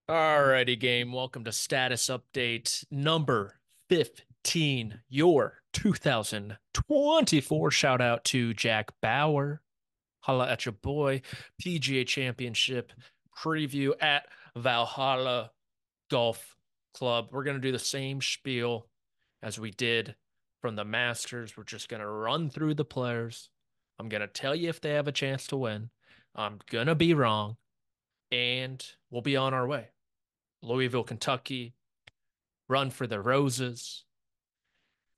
Alrighty, game. Welcome to status update number 15, your 2024. Shout out to Jack Bauer. Holla at your boy. PGA Championship preview at Valhalla Golf Club. We're going to do the same spiel as we did from the Masters. We're just going to run through the players. I'm going to tell you if they have a chance to win. I'm going to be wrong, and we'll be on our way. Louisville, Kentucky, Run for the Roses,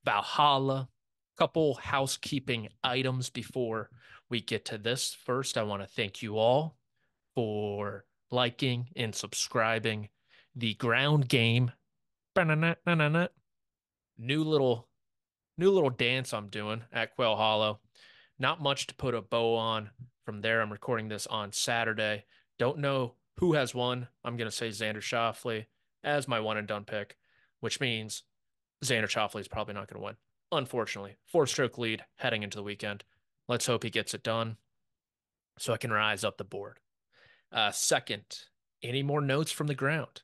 Valhalla. Couple housekeeping items before we get to this. First, I want to thank you all for liking and subscribing the ground game. New little new little dance I'm doing at Quail Hollow. Not much to put a bow on from there. I'm recording this on Saturday. Don't know who has won. I'm going to say Xander Schauffele as my one and done pick, which means Xander Schauffele is probably not going to win. Unfortunately, four-stroke lead heading into the weekend. Let's hope he gets it done so I can rise up the board. Second, any more notes from the ground?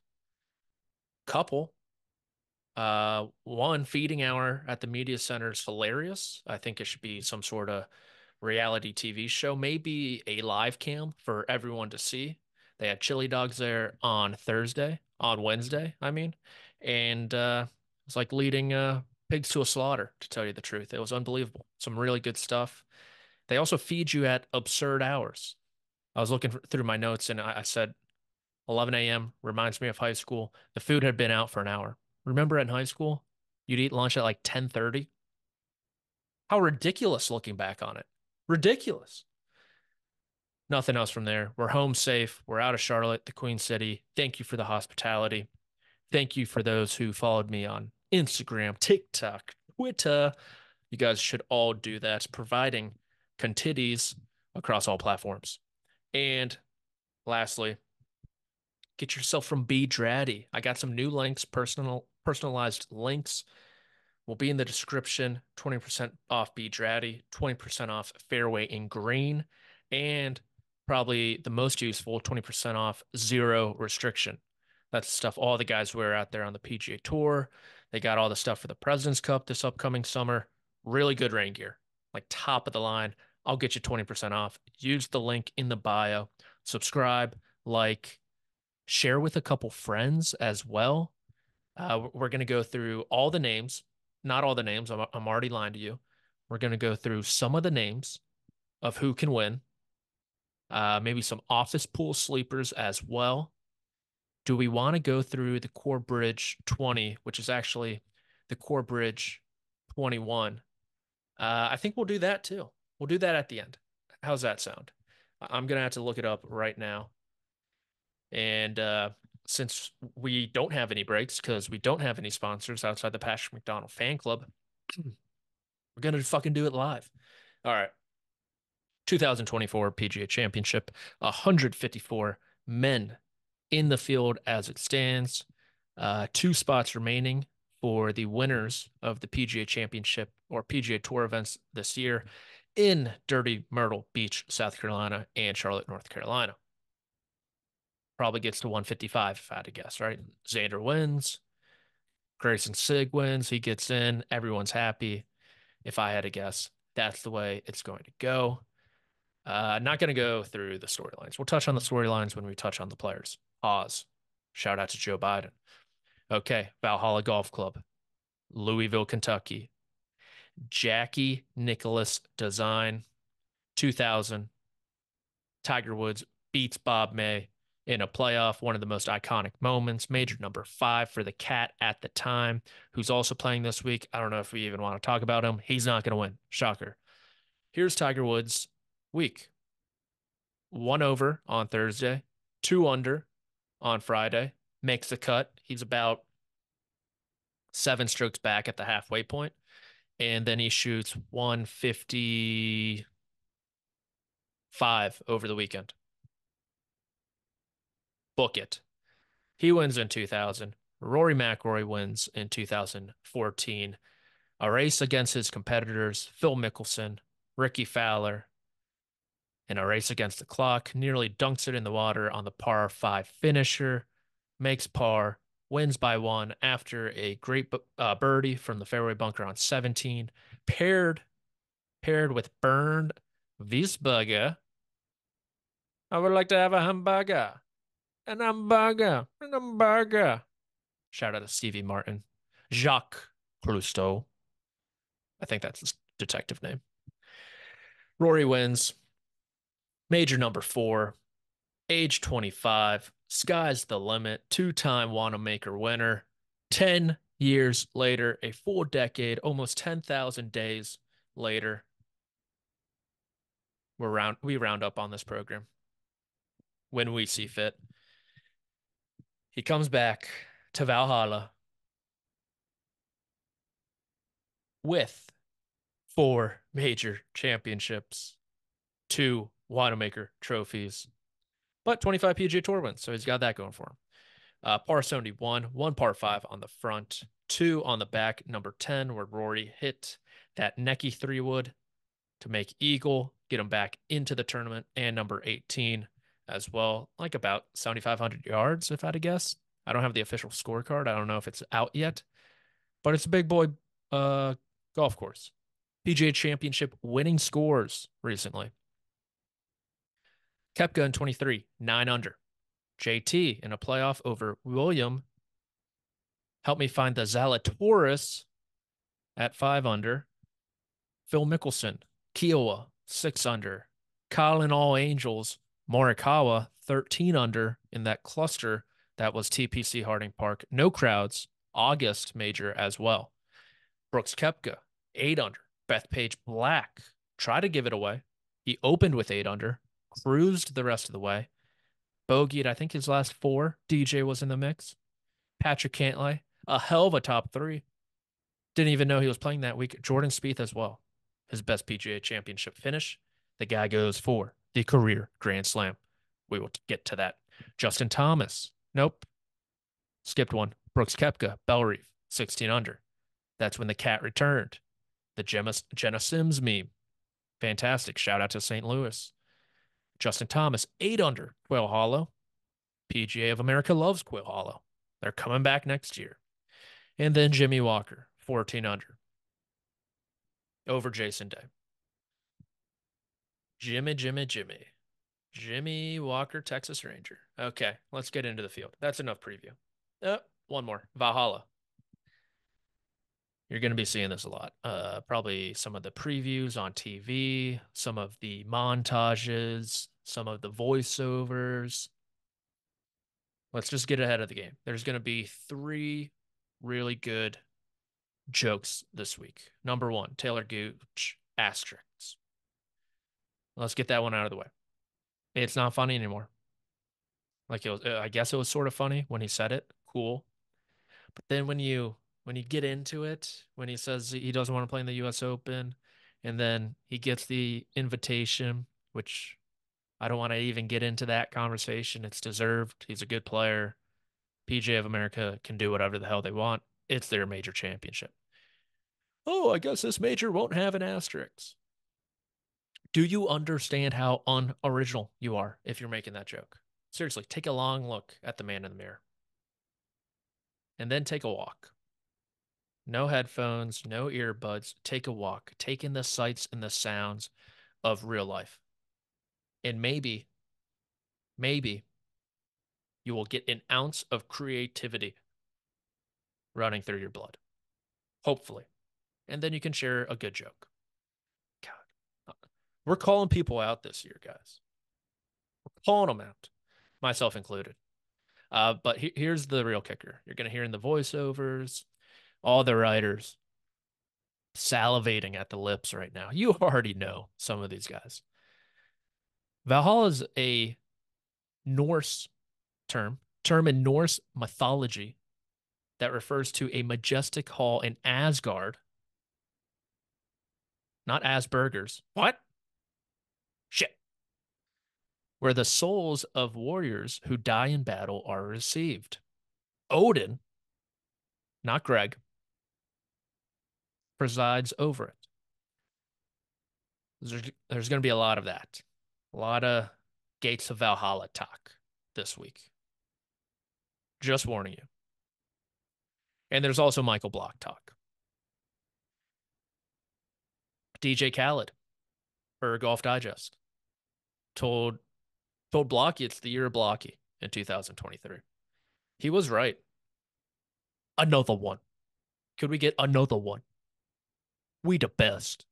Couple. One, feeding hour at the media center is hilarious. I think it should be some sort of reality TV show, maybe a live cam for everyone to see. They had chili dogs there on Wednesday, I mean, and it's like leading pigs to a slaughter, to tell you the truth. It was unbelievable. Some really good stuff. They also feed you at absurd hours. I was looking through my notes and I said 11 a.m. reminds me of high school. The food had been out for an hour. Remember in high school, you'd eat lunch at like 10:30? How ridiculous looking back on it. Ridiculous. Nothing else from there. We're home safe. We're out of Charlotte, the Queen City. Thank you for the hospitality. Thank you for those who followed me on Instagram, TikTok, Twitter. You guys should all do that, providing contities across all platforms. And lastly, get yourself from B Draddy. I got some new links, personalized links will be in the description. 20% off B Draddy, 20% off Fairway in Green, and probably the most useful, 20% off Zero Restriction. That's the stuff all the guys wear out there on the PGA Tour. They got all the stuff for the President's Cup this upcoming summer. Really good rain gear, like top of the line. I'll get you 20% off. Use the link in the bio. Subscribe, like, share with a couple friends as well. We're going to go through all the names, not all the names. I'm already lying to you. We're going to go through some of the names of who can win, maybe some office pool sleepers as well. Do we want to go through the Core Bridge 20, which is actually the Core Bridge 21? I think we'll do that too. We'll do that at the end. How's that sound? I'm going to have to look it up right now. And since we don't have any breaks because we don't have any sponsors outside the Patrick McDonald fan club, we're gonna fucking do it live. All right. 2024 PGA Championship, 154 men in the field as it stands. Two spots remaining for the winners of the PGA Championship or PGA Tour events this year in Dirty Myrtle Beach, South Carolina, and Charlotte, North Carolina. Probably gets to 155 if I had to guess, right? Xander wins. Grayson Sig wins. He gets in. Everyone's happy. If I had to guess, that's the way it's going to go. Not going to go through the storylines. We'll touch on the storylines when we touch on the players. Oz. Shout out to Joe Biden. Okay. Valhalla Golf Club, Louisville, Kentucky. Jackie Nicholas Design, 2000. Tiger Woods beats Bob May in a playoff, one of the most iconic moments. Major number 5 for the Cat at the time, who's also playing this week. I don't know if we even want to talk about him. He's not going to win. Shocker. Here's Tiger Woods' week. 1 over on Thursday, 2 under on Friday, makes the cut. He's about 7 strokes back at the halfway point, and then he shoots 155 over the weekend. Book it. He wins in 2000. Rory McIlroy wins in 2014. A race against his competitors, Phil Mickelson, Ricky Fowler, in a race against the clock, nearly dunks it in the water on the par 5 finisher. makes par, wins by one after a great birdie from the fairway bunker on 17, paired paired with Bernd Wiesberger. I would like to have a hamburger, an hamburger, an hamburger. Shout out to Stevie Martin. Jacques Cousteau. I think that's his detective name. Rory wins. Major number four. Age 25. Sky's the limit. Two-time Wanamaker winner. 10 years later, a full decade, almost 10,000 days later, we round up on this program when we see fit. He comes back to Valhalla with four major championships, two Wanamaker trophies, but 25 PGA Tour wins, so he's got that going for him. Par 71, one par five on the front, two on the back, number 10, where Rory hit that necky three wood to make eagle, get him back into the tournament, and number 18 as well, like about 7,500 yards, if I had to guess. I don't have the official scorecard. I don't know if it's out yet, but it's a big boy uh, golf course. PGA Championship winning scores recently. Koepka in 23, 9 under. JT in a playoff over William. Help me find the Zalatoris at 5 under. Phil Mickelson, Kiowa, 6 under. Colin All Angels, Morikawa, 13 under in that cluster that was TPC Harding Park. No crowds, August major as well. Brooks Koepka, 8 under. Bethpage Black tried to give it away. He opened with 8 under, cruised the rest of the way. Bogeyed, I think, his last four. DJ was in the mix. Patrick Cantlay, a hell of a top three. Didn't even know he was playing that week. Jordan Spieth as well. His best PGA Championship finish. The guy goes for the career Grand Slam. We will get to that. Justin Thomas. Nope. Skipped one. Brooks Koepka, Bellerive, 16 under. That's when the cat returned. The Jenna Sims meme. Fantastic. Shout out to St. Louis. Justin Thomas, 8 under. Quail Hollow. PGA of America loves Quail Hollow. They're coming back next year. And then Jimmy Walker, 14 under. Over Jason Day. Jimmy. Jimmy Walker, Texas Ranger. Okay, let's get into the field. That's enough preview. One more. Valhalla. You're going to be seeing this a lot. Probably some of the previews on TV, some of the montages, some of the voiceovers. Let's just get ahead of the game. There's going to be three really good jokes this week. Number one, Taylor Gooch, asterisks. Let's get that one out of the way. It's not funny anymore. Like it was, I guess it was sort of funny when he said it. Cool. But then when you get into it, when he says he doesn't want to play in the US Open, and then he gets the invitation, which I don't want to even get into that conversation. It's deserved. He's a good player. PGA of America can do whatever the hell they want. It's their major championship. Oh, I guess this major won't have an asterisk. Do you understand how unoriginal you are if you're making that joke? Seriously, take a long look at the man in the mirror and then take a walk. No headphones, no earbuds. Take a walk. Take in the sights and the sounds of real life. And maybe you will get an ounce of creativity running through your blood. Hopefully. And then you can share a good joke. God, we're calling people out this year, guys. We're calling them out, myself included. But here's the real kicker. You're going to hear in the voiceovers, all the writers salivating at the lips right now. You already know some of these guys. Valhalla is a Norse term in Norse mythology that refers to a majestic hall in Asgard, not Asperger's. What? Shit. Where the souls of warriors who die in battle are received. Odin, not Greg, presides over it. There's going to be a lot of that. A lot of Gates of Valhalla talk this week. Just warning you. And there's also Michael Block talk. DJ Khaled for Golf Digest told Blocky it's the year of Blocky in 2023. He was right. Another one. Could we get another one? We the best.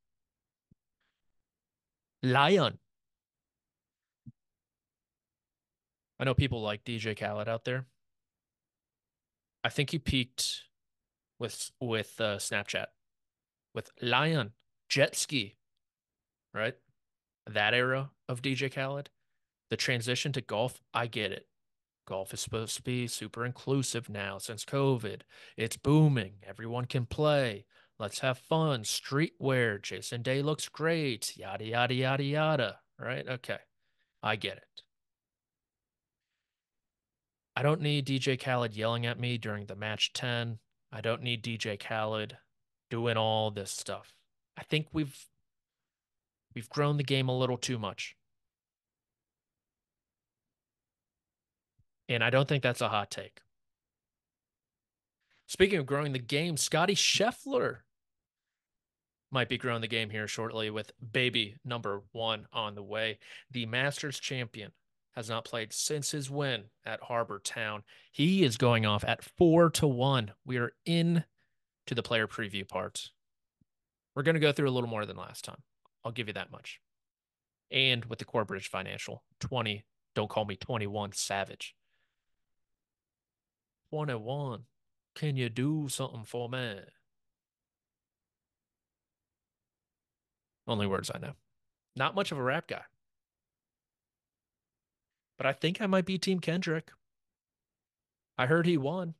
Lion. I know people like DJ Khaled out there. I think he peaked with Snapchat with Lion, jet ski, right? That era of DJ Khaled. The transition to golf, I get it. Golf is supposed to be super inclusive now since COVID. It's booming. Everyone can play. Let's have fun. Streetwear. Jason Day looks great. Yada, yada, yada, yada. Right? Okay. I get it. I don't need DJ Khaled yelling at me during the match 10. I don't need DJ Khaled doing all this stuff. I think we've grown the game a little too much. And I don't think that's a hot take. Speaking of growing the game, Scottie Scheffler might be growing the game here shortly with baby number one on the way. The Masters champion has not played since his win at Harbor Town. He is going off at 4-1. We are in to the player preview part. We're going to go through a little more than last time. I'll give you that much. And with the Corebridge Financial 20, don't call me 21 Savage. 21. Can you do something for me? Only words I know. Not much of a rap guy, but I think I might be Team Kendrick. I heard he won,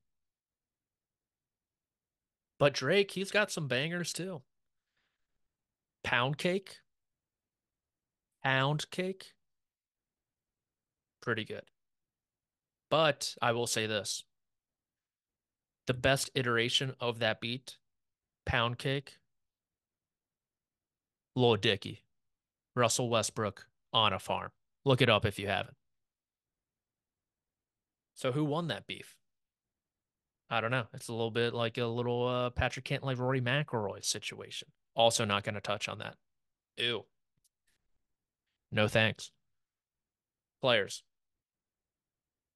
but Drake, he's got some bangers too. Pound cake, pound cake, pretty good. But I will say this, the best iteration of that beat, pound cake, Lil Dicky, Russell Westbrook on a farm. Look it up if you haven't. So who won that beef? I don't know. It's a little bit like a little Patrick Cantlay, Rory McIlroy situation. Also not going to touch on that. Ew. No thanks. Players.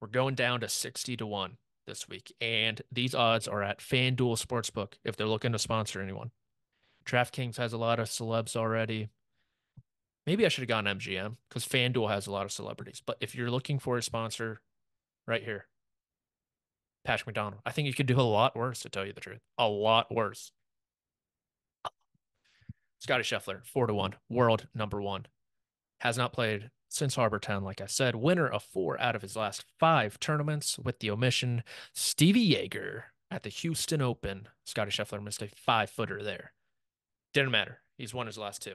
We're going down to 60-1 this week, and these odds are at FanDuel Sportsbook if they're looking to sponsor anyone. DraftKings has a lot of celebs already. Maybe I should have gone MGM because FanDuel has a lot of celebrities. But if you're looking for a sponsor, right here, Patrick McDonald. I think you could do a lot worse, to tell you the truth. A lot worse. Scottie Scheffler, 4-1, world number one. Has not played since Harbor Town, like I said. Winner of 4 out of his last 5 tournaments, with the omission Stevie Yeager at the Houston Open. Scottie Scheffler missed a 5-footer there. Didn't matter. He's won his last 2.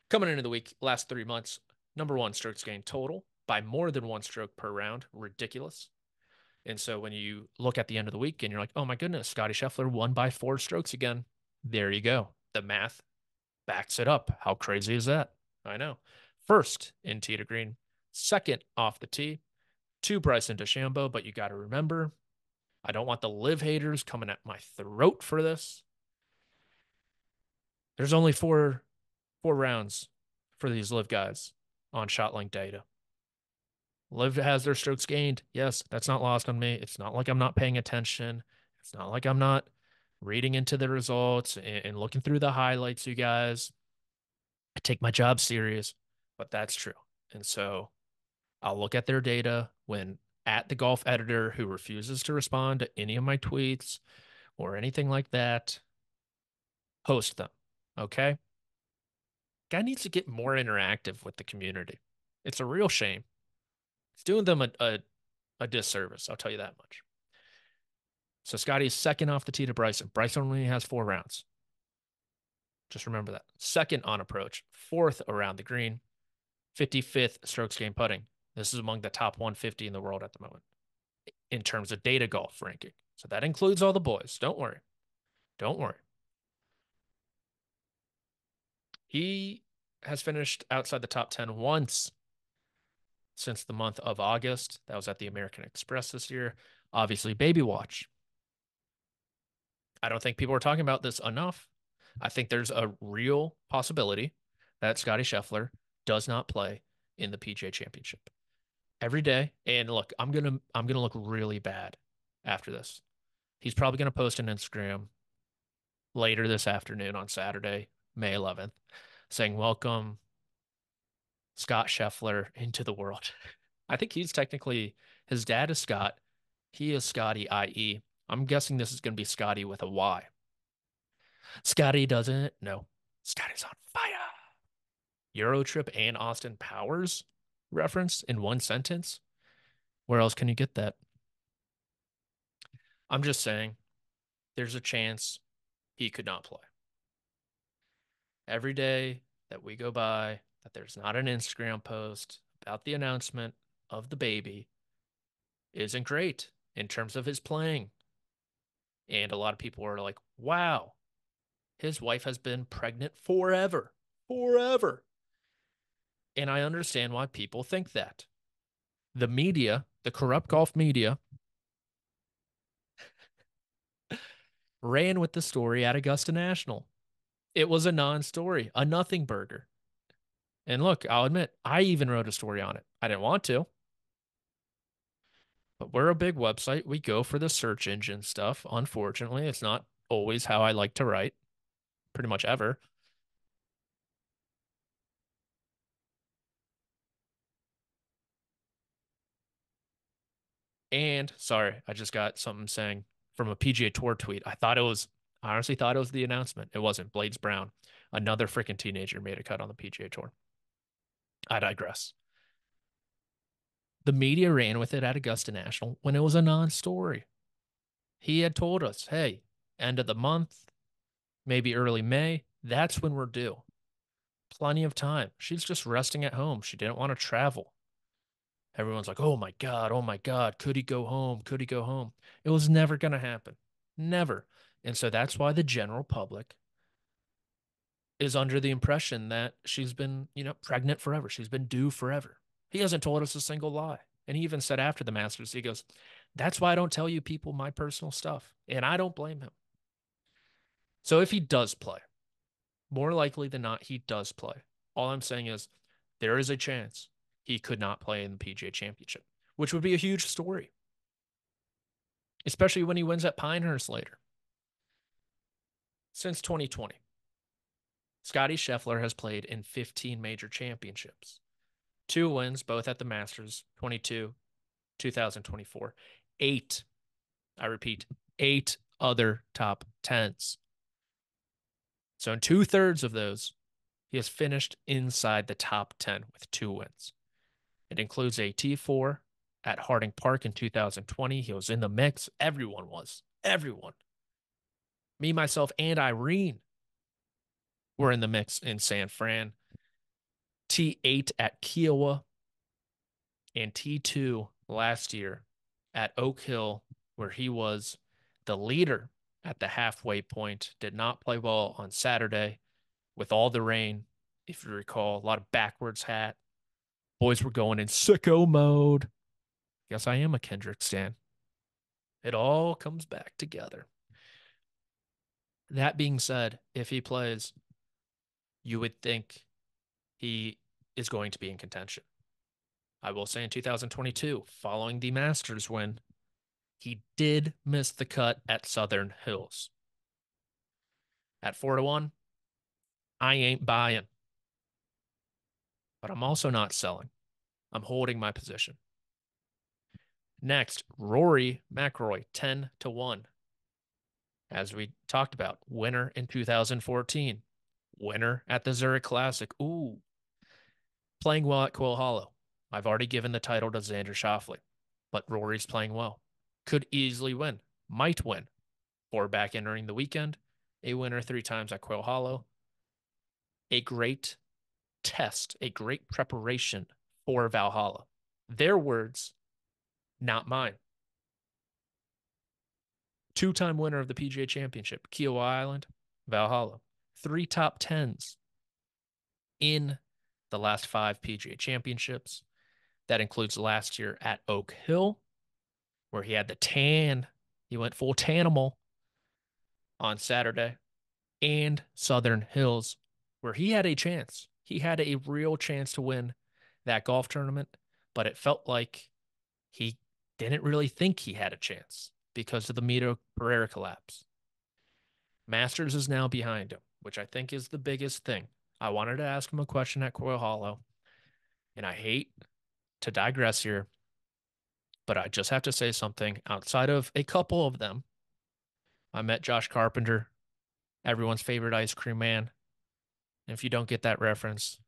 Coming into the week, last 3 months, number 1 strokes gained total by more than 1 stroke per round. Ridiculous. And so when you look at the end of the week and you're like, oh my goodness, Scottie Scheffler won by 4 strokes again. There you go. The math backs it up. How crazy is that? I know. First in tee to green, second off the tee to Bryson DeChambeau. But you got to remember, I don't want the live haters coming at my throat for this. There's only four rounds for these live guys on ShotLink data. Live has their strokes gained. Yes, that's not lost on me. It's not like I'm not paying attention. It's not like I'm not reading into the results and looking through the highlights, you guys. I take my job serious, but that's true. And so I'll look at their data when at the golf editor who refuses to respond to any of my tweets or anything like that, post them. Okay. Guy needs to get more interactive with the community. It's a real shame. It's doing them a disservice. I'll tell you that much. So Scotty is second off the tee to Bryson. Bryson only has 4 rounds. Just remember that. Second on approach, 4th around the green, 55th strokes gained putting. This is among the top 150 in the world at the moment in terms of data golf ranking. So that includes all the boys. Don't worry. Don't worry. He has finished outside the top 10 once since the month of August. That was at the American Express this year. Obviously, Baby Watch. I don't think people are talking about this enough. I think there's a real possibility that Scottie Scheffler does not play in the PGA Championship every day. And look, I'm gonna look really bad after this. He's probably gonna post an Instagram later this afternoon on Saturday, May 11th, saying, "Welcome Scott Scheffler into the world." I think he's technically his dad is Scott. He is Scotty, i.e., I'm guessing this is going to be Scotty with a Y. Scotty doesn't know. Scotty's on fire. Eurotrip and Austin Powers reference in one sentence. Where else can you get that? I'm just saying there's a chance he could not play. Every day that we go by that there's not an Instagram post about the announcement of the baby isn't great in terms of his playing. And a lot of people are like, wow, his wife has been pregnant forever, forever. And I understand why people think that. The media, the corrupt golf media, ran with the story at Augusta National. It was a non story, a nothing burger. And look, I'll admit, I even wrote a story on it. I didn't want to, but we're a big website. We go for the search engine stuff. Unfortunately, it's not always how I like to write, pretty much ever. And sorry, I just got something saying from a PGA Tour tweet. I honestly thought it was the announcement. It wasn't. Blades Brown, another freaking teenager, made a cut on the PGA Tour. I digress. The media ran with it at Augusta National when it was a non-story. He had told us, hey, end of the month, maybe early May, that's when we're due. Plenty of time. She's just resting at home. She didn't want to travel. Everyone's like, oh my God, could he go home? Could he go home? It was never going to happen. Never. And so that's why the general public is under the impression that she's been, pregnant forever. She's been due forever. He hasn't told us a single lie. And he even said after the Masters, he goes, that's why I don't tell you people my personal stuff. And I don't blame him. So if he does play, more likely than not, he does play. All I'm saying is there is a chance he could not play in the PGA Championship, which would be a huge story, especially when he wins at Pinehurst later. Since 2020, Scottie Scheffler has played in 15 major championships, two wins, both at the Masters, 22, 2024, eight, I repeat, eight other top tens. So in two-thirds of those, he has finished inside the top 10 with two wins. It includes a T4 at Harding Park in 2020. He was in the mix. Everyone was. Everyone. Me, myself, and Irene were in the mix in San Fran. T8 at Kiowa and T2 last year at Oak Hill, where he was the leader at the halfway point. Did not play well on Saturday with all the rain. If you recall, a lot of backwards hat. Boys were going in sicko mode. Guess I am a Kendrick stan. It all comes back together. That being said, if he plays, you would think he is going to be in contention. I will say in 2022, following the Masters win, he did miss the cut at Southern Hills. At 4-1, I ain't buying, but I'm also not selling. I'm holding my position. Next, Rory McIlroy, 10-1. As we talked about, winner in 2014, winner at the Zurich Classic. Ooh, playing well at Quill Hollow. I've already given the title to Xander Schauffele, but Rory's playing well. Could easily win, might win. Four back entering the weekend, a winner three times at Quill Hollow. A great test, a great preparation for Valhalla. Their words, not mine. Two-time winner of the PGA Championship, Kiowa Island, Valhalla. Three top tens in the last five PGA Championships. That includes last year at Oak Hill, where he had the tan. He went full tanimal on Saturday, and Southern Hills, where he had a chance. He had a real chance to win that golf tournament, but it felt like he didn't really think he had a chance because of the Mito Pereira collapse. Masters is now behind him, which I think is the biggest thing. I wanted to ask him a question at Coyle Hollow, and I hate to digress here, but I just have to say something outside of a couple of them. I met Josh Carpenter, everyone's favorite ice cream man. And if you don't get that reference,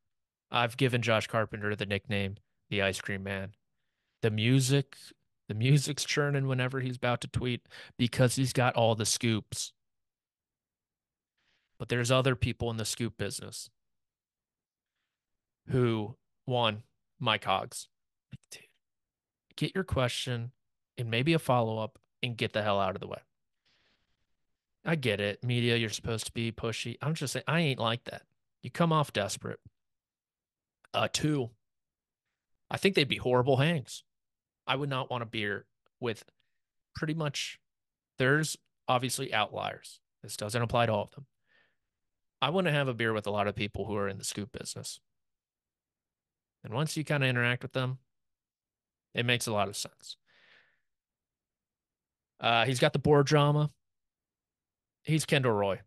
I've given Josh Carpenter the nickname the ice cream man. The music, the music's churning whenever he's about to tweet because he's got all the scoops. But there's other people in the scoop business who, one, Mike Hoggs. Dude, get your question and maybe a follow-up and get the hell out of the way. I get it. Media, you're supposed to be pushy. I'm just saying, I ain't like that. You come off desperate. Two, I think they'd be horrible hangs. I would not want a beer with pretty much, there's obviously outliers. This doesn't apply to all of them. I want to have a beer with a lot of people who are in the scoop business. And once you kind of interact with them, it makes a lot of sense. He's got the board drama. He's Kendall Roy.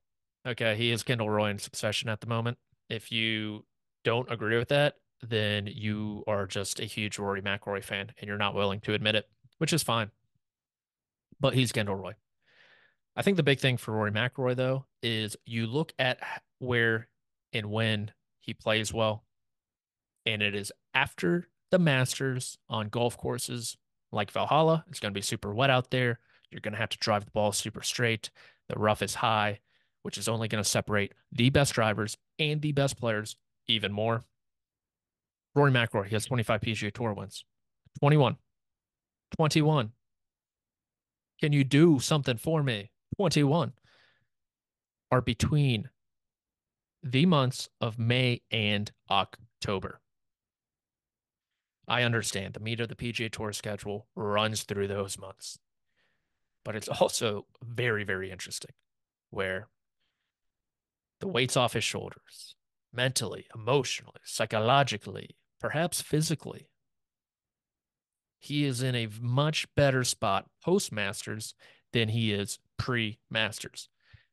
Okay, he is Kendall Roy in Succession at the moment. If you don't agree with that, then you are just a huge Rory McIlroy fan and you're not willing to admit it, which is fine. But he's Kendall Roy. I think the big thing for Rory McIlroy, though, is you look at where and when he plays well, and it is after the Masters on golf courses like Valhalla. It's going to be super wet out there. You're going to have to drive the ball super straight. The rough is high, which is only going to separate the best drivers and the best players even more. Rory McIlroy, he has 25 PGA Tour wins. 21. 21. Can you do something for me? 21 are between the months of May and October. I understand the meat of the PGA Tour schedule runs through those months, but it's also very, very interesting where the weight's off his shoulders, mentally, emotionally, psychologically, perhaps physically. He is in a much better spot post Masters than he is pre Masters.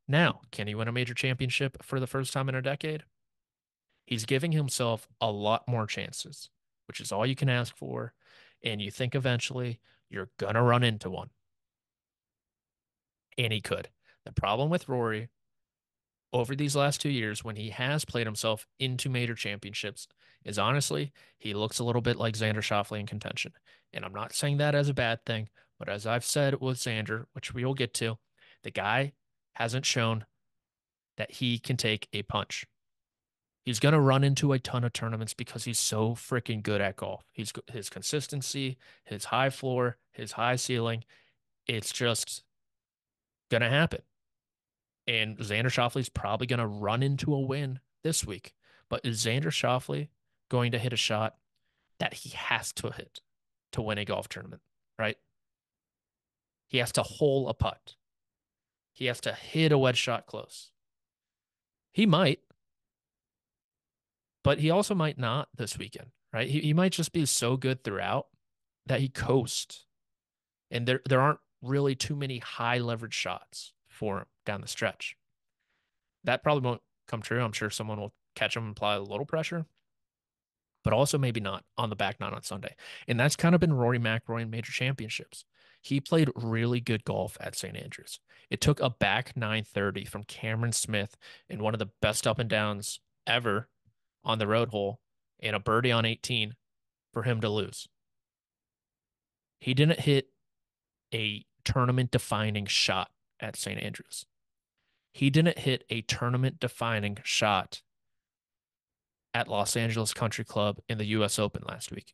Now, can he win a major championship for the first time in a decade? He's giving himself a lot more chances, which is all you can ask for. And you think eventually you're going to run into one. And he could. The problem with Rory over these last 2 years, when he has played himself into major championships, is honestly, he looks a little bit like Xander Schauffele in contention. And I'm not saying that as a bad thing, but as I've said with Xander, which we will get to, the guy hasn't shown that he can take a punch. He's going to run into a ton of tournaments because he's so freaking good at golf. His consistency, his high floor, his high ceiling, it's just going to happen. And Xander Schauffele's probably going to run into a win this week. But is Xander Schauffele going to hit a shot that he has to hit to win a golf tournament, right? He has to hole a putt. He has to hit a wedge shot close. He might, but he also might not this weekend, right? He might just be so good throughout that he coasts. And there aren't really too many high leverage shots for him down the stretch. That probably won't come true. I'm sure someone will catch him and apply a little pressure, but also maybe not on the back nine on Sunday. And that's kind of been Rory McIlroy in major championships. He played really good golf at St. Andrews. It took a back 930 from Cameron Smith in one of the best up and downs ever on the road hole and a birdie on 18 for him to lose. He didn't hit a tournament defining shot at St. Andrews. He didn't hit a tournament defining shot at Los Angeles Country Club in the US Open last week.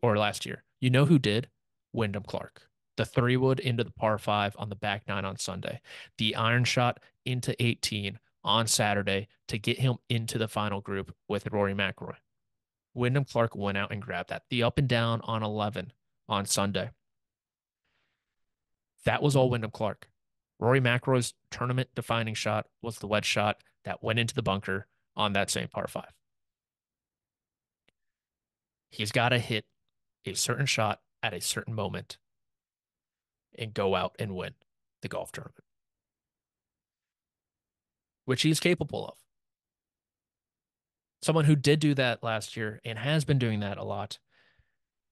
Or last year. You know who did? Wyndham Clark. The 3-wood into the par 5 on the back nine on Sunday. The iron shot into 18 on Saturday to get him into the final group with Rory McIlroy. Wyndham Clark went out and grabbed that. The up and down on 11 on Sunday. That was all Wyndham Clark. Rory McIlroy's tournament defining shot was the wedge shot that went into the bunker on that same par five. He's got to hit a certain shot at a certain moment and go out and win the golf tournament, which he's capable of. Someone who did do that last year and has been doing that a lot.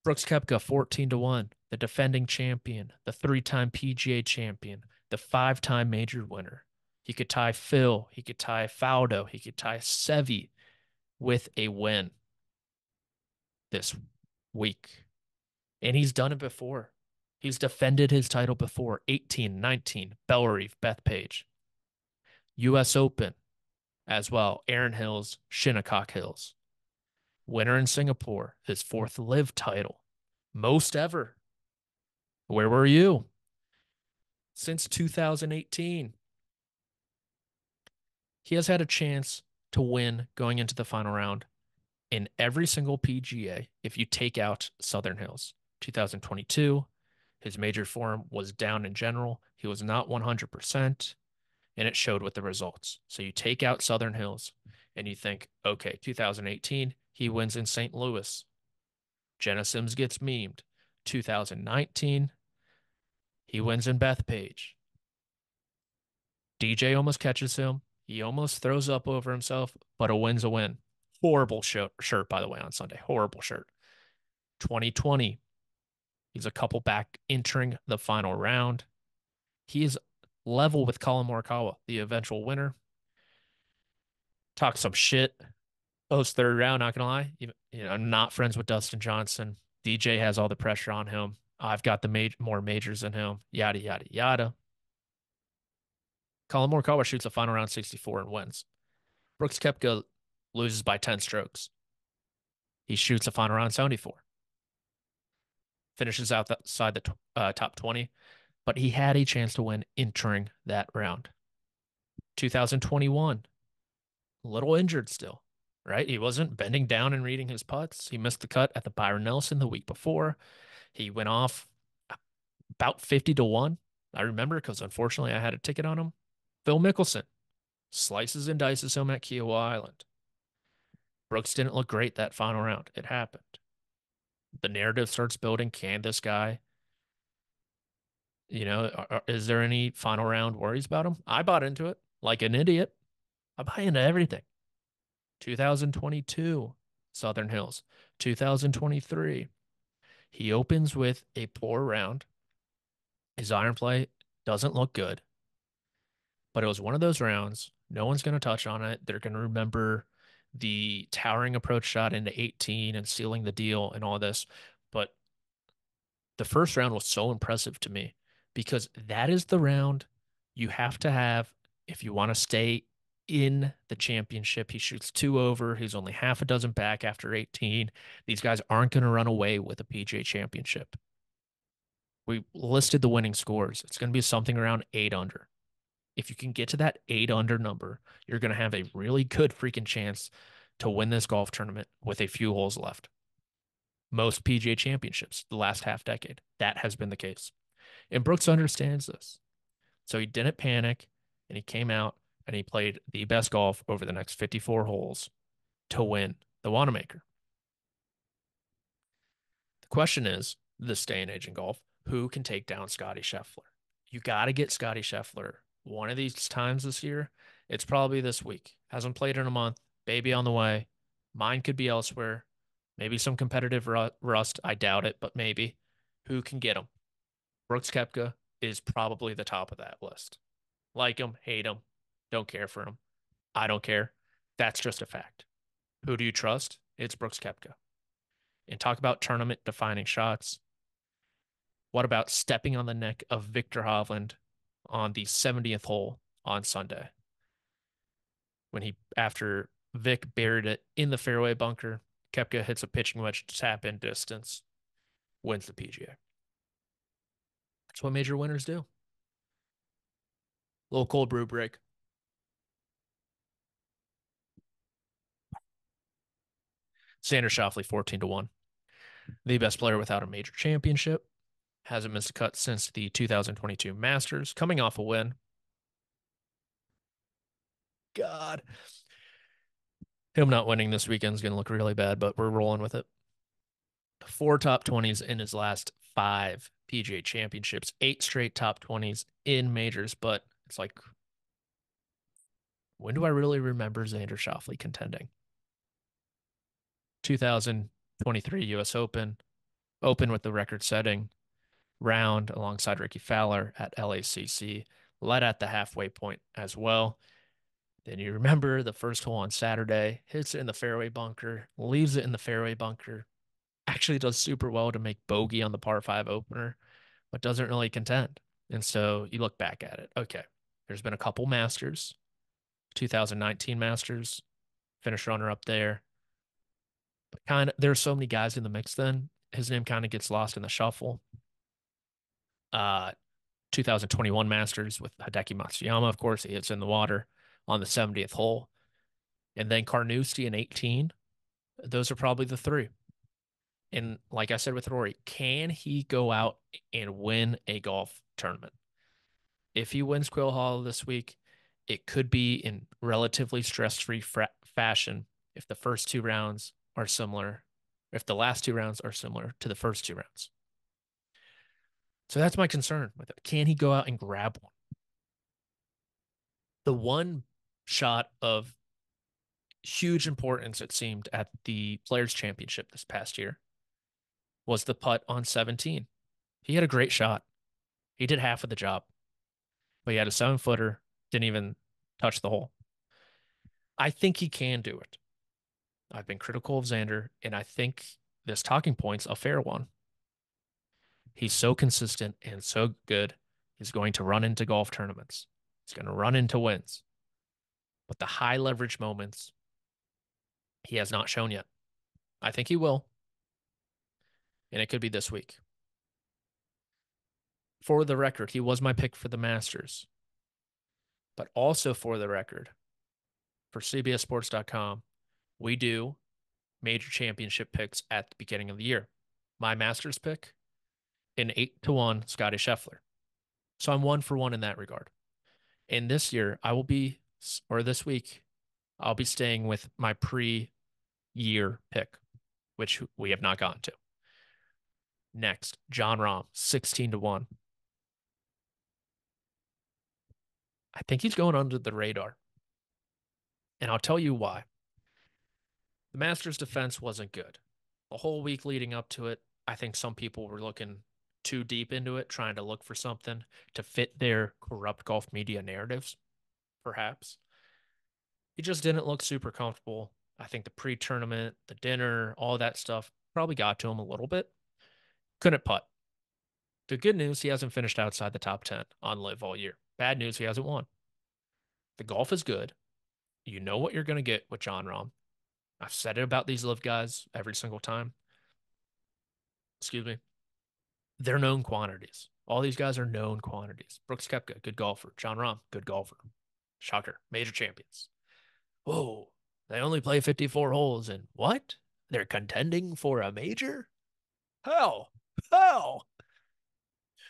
Brooks Koepka 14-1, the defending champion, the three-time PGA champion, the five-time major winner. He could tie Phil, he could tie Faldo, he could tie Seve with a win this week. And he's done it before. He's defended his title before. 18, 19, Bellerive, Bethpage. US Open as well. Aaron Hills, Shinnecock Hills. Winner in Singapore, his fourth live title. Most ever. Where were you? Since 2018. He has had a chance to win going into the final round in every single PGA if you take out Southern Hills. 2022, his major form was down in general. He was not 100%, and it showed with the results. So you take out Southern Hills and you think, okay, 2018, he wins in St. Louis. Jenna Sims gets memed. 2019, he wins in Bethpage. DJ almost catches him. He almost throws up over himself, but a win's a win. Horrible shirt, by the way, on Sunday. Horrible shirt. 2020, he's a couple back entering the final round. He is level with Colin Morikawa, the eventual winner. Talk some shit post third round, not gonna lie. I'm not friends with Dustin Johnson. DJ has all the pressure on him. I've got the more majors than him. Yada yada yada. Colin Morikawa shoots a final round 64 and wins. Brooks Koepka loses by 10 strokes. He shoots a final round 74. Finishes outside the top 20, but he had a chance to win entering that round. 2021, a little injured still, right? He wasn't bending down and reading his putts. He missed the cut at the Byron Nelson the week before. He went off about 50-1. I remember because unfortunately I had a ticket on him. Phil Mickelson slices and dices him at Kiowa Island. Brooks didn't look great that final round. It happened. The narrative starts building. Can this guy, is there any final round worries about him? I bought into it like an idiot. I buy into everything. 2022, Southern Hills. 2023, he opens with a poor round. His iron play doesn't look good, but it was one of those rounds. No one's going to touch on it. They're going to remember the towering approach shot into 18 and sealing the deal and all this. But the first round was so impressive to me because that is the round you have to have if you want to stay in the championship. He shoots two over. He's only half a dozen back after 18. These guys aren't going to run away with a PGA Championship. We listed the winning scores. It's going to be something around 8 under. If you can get to that 8 under number, you're going to have a really good freaking chance to win this golf tournament with a few holes left. Most PGA Championships, the last half decade, that has been the case. And Brooks understands this. So he didn't panic and he came out and he played the best golf over the next 54 holes to win the Wanamaker. The question is, this day and age in golf, who can take down Scottie Scheffler? You got to get Scottie Scheffler one of these times this year. It's probably this week. Hasn't played in a month. Baby on the way. Mine could be elsewhere. Maybe some competitive rust. I doubt it, but maybe. Who can get him? Brooks Koepka is probably the top of that list. Like him, hate him, don't care for him. I don't care. That's just a fact. Who do you trust? It's Brooks Koepka. And talk about tournament defining shots. What about stepping on the neck of Victor Hovland on the 70th hole on Sunday? When after Vic buried it in the fairway bunker, Koepka hits a pitching wedge to tap in distance, wins the PGA. That's what major winners do. Little cold brew break. Xander Schauffele 14-1. The best player without a major championship. Hasn't missed a cut since the 2022 Masters, coming off a win. God. Him not winning this weekend is going to look really bad, but we're rolling with it. 4 top 20s in his last 5 PGA championships, 8 straight top 20s in majors. But it's like, when do I really remember Xander Schauffele contending? 2023 US Open, open with the record setting round alongside Ricky Fowler at LACC, led at the halfway point as well. Then you remember the first hole on Saturday, hits it in the fairway bunker, leaves it in the fairway bunker, actually does super well to make bogey on the par 5 opener, but doesn't really contend. And so you look back at it. Okay, there's been a couple Masters, 2019 Masters, finished runner up there. But kind of, there's so many guys in the mix then. His name kind of gets lost in the shuffle. 2021 Masters with Hideki Matsuyama, of course, he hits in the water on the 70th hole. And then Carnoustie in 18. Those are probably the three. And like I said with Rory, can he go out and win a golf tournament? If he wins Quill Hall this week, it could be in relatively stress-free fashion if the first 2 rounds are similar, if the last 2 rounds are similar to the first 2 rounds. So that's my concern with it. Can he go out and grab one? The one shot of huge importance, it seemed, at the Players' Championship this past year was the putt on 17. He had a great shot. He did half of the job, but he had a 7-footer, didn't even touch the hole. I think he can do it. I've been critical of Xander, and I think this talking point's a fair one. He's so consistent and so good. He's going to run into golf tournaments. He's going to run into wins. But the high leverage moments, he has not shown yet. I think he will. And it could be this week. For the record, he was my pick for the Masters. But also for the record, for CBSSports.com, we do major championship picks at the beginning of the year. My Masters pick, an 8-1 Scottie Scheffler. So I'm 1 for 1 in that regard. And this year, this week, I'll be staying with my pre-year pick, which we have not gotten to. Next, Jon Rahm, 16-1. I think he's going under the radar. And I'll tell you why. The Masters defense wasn't good. The whole week leading up to it, I think some people were looking too deep into it, trying to look for something to fit their corrupt golf media narratives, perhaps. He just didn't look super comfortable. I think the pre-tournament, the dinner, all that stuff probably got to him a little bit. Couldn't putt. The good news, he hasn't finished outside the top 10 on LIV all year. Bad news, he hasn't won. The golf is good. You know what you're going to get with Jon Rahm. I've said it about these LIV guys every single time. Excuse me. They're known quantities. All these guys are known quantities. Brooks Koepka, good golfer. Jon Rahm, good golfer. Shocker. Major champions. Whoa. They only play 54 holes and what? They're contending for a major? How? How?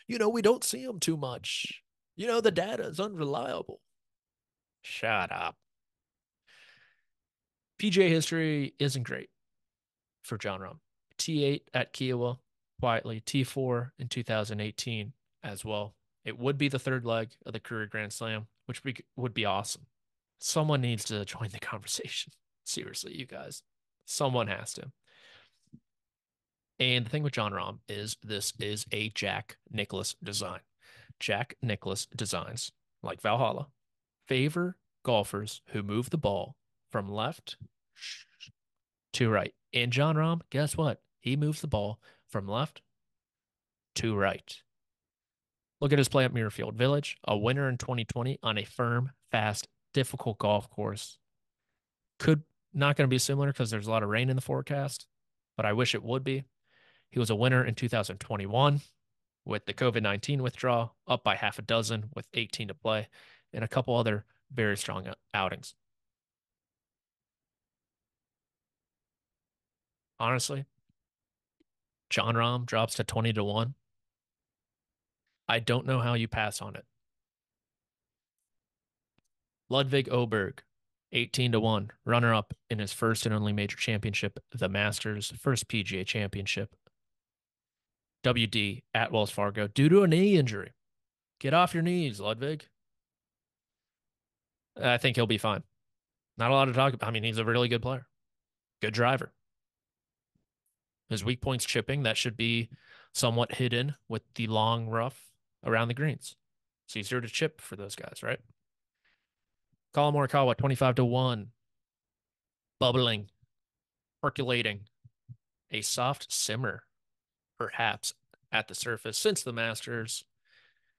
We don't see them too much. The data is unreliable. Shut up. PGA history isn't great for Jon Rahm. T8 at Kiowa, quietly. T4 in 2018 as well. It would be the third leg of the career Grand Slam, which would be awesome. Someone needs to join the conversation. Seriously, you guys. Someone has to. And the thing with Jon Rahm is this is a Jack Nicklaus design. Jack Nicklaus designs, like Valhalla, favor golfers who move the ball from left to right. And Jon Rahm, guess what? He moves the ball from left to right. Look at his play at Muirfield Village, a winner in 2020 on a firm, fast, difficult golf course. Could not going to be similar because there's a lot of rain in the forecast, but I wish it would be. He was a winner in 2021 with the COVID-19 withdrawal, up by half a dozen with 18 to play, and a couple other very strong outings. Honestly, John Rahm drops to 20 to 1. I don't know how you pass on it. Ludwig Oberg, 18 to 1, runner up in his first and only major championship, the Masters, first PGA Championship. WD at Wells Fargo due to a knee injury. Get off your knees, Ludwig. I think he'll be fine. Not a lot to talk about. I mean, he's a really good player, good driver. His weak points chipping, that should be somewhat hidden with the long rough around the greens. It's easier to chip for those guys, right? Colin Morikawa, 25 to 1, bubbling, percolating, a soft simmer, perhaps, at the surface since the Masters,